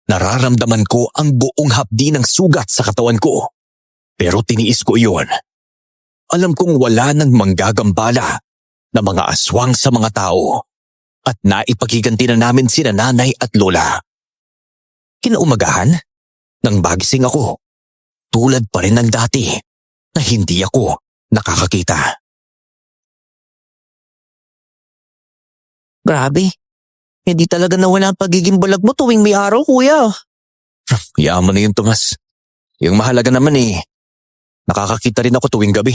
Nararamdaman ko ang buong hapdi ng sugat sa katawan ko, pero tiniis ko iyon. Alam kong wala nang manggagambala na mga aswang sa mga tao at naipagiganti na namin sina nanay at lola. Kinaumagahan, nang magising ako, tulad pa rin ng dati na hindi ako nakakakita. Grabe. Hindi talaga nawala ang pagiging bulag mo tuwing may araw, kuya. Hayaan mo na yun, Tomas. Yung mahalaga naman nakakakita rin ako tuwing gabi.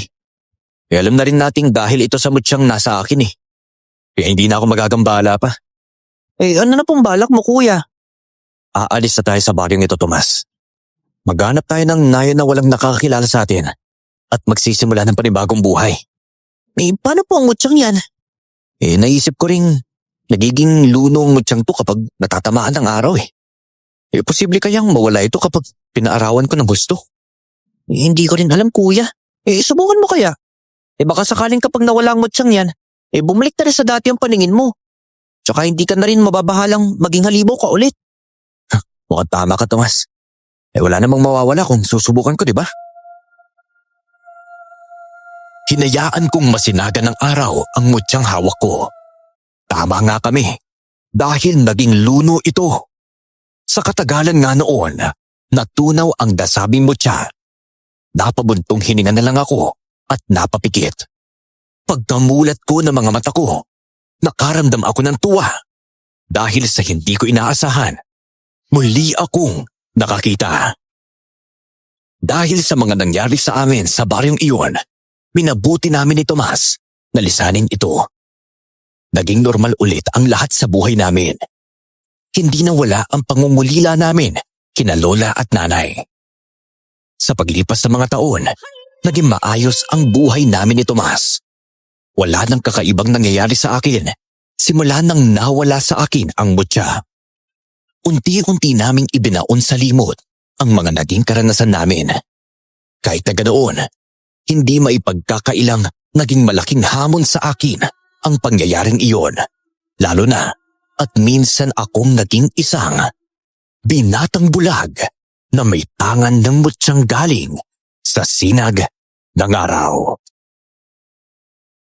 Alam na rin nating dahil ito sa mutyang nasa akin Kaya hindi na ako magagambala pa. Ano na pong balak mo, kuya? Aalis na tayo sa baryong ito, Tomas. Maghanap tayo ng nayon na walang nakakakilala sa atin at magsisimula ng panibagong buhay. Paano po ang mutyang yan? Naisip ko ring nagiging lunong mutyang to kapag natatamaan ng araw posible kayang mawala ito kapag pinaarawan ko ng gusto. Hindi ko rin alam, kuya. Subukan mo kaya? Baka sakaling kapag nawala ang mutyang yan, bumalik na rin sa dati ang paningin mo. Tsaka hindi ka na rin mababahalang maging halimaw ka ulit. Mukhang tama ka, Tomas. Wala namang mawawala kung susubukan ko, di ba? Hinayaan kong masinaga ng araw ang mutyang hawak ko. Tama nga kami, dahil naging luno ito. Sa katagalan nga noon, natunaw ang dasabing mutya. Napabuntong hininga na lang ako at napapikit. Pagkamulat ko ng mga mata ko, nakaramdam ako ng tuwa. Dahil sa hindi ko inaasahan, muli akong nakakita. Dahil sa mga nangyari sa amin sa baryong iyon, minabuti namin ni Tomas na lisanin ito. Naging normal ulit ang lahat sa buhay namin. Hindi na wala ang pangungulila namin kina lola at nanay. Sa paglipas ng mga taon, naging maayos ang buhay namin ni Tomas. Wala nang kakaibang nangyayari sa akin simula nang nawala sa akin ang mutya. Unti-unti naming ibinaon sa limot ang mga naging karanasan namin. Kahit na ganoon, hindi maipagkakailang naging malaking hamon sa akin ang pangyayaring iyon. Lalo na at minsan akong naging isang binatang bulag na may tangan ng mutyang galing sa sinag ng araw.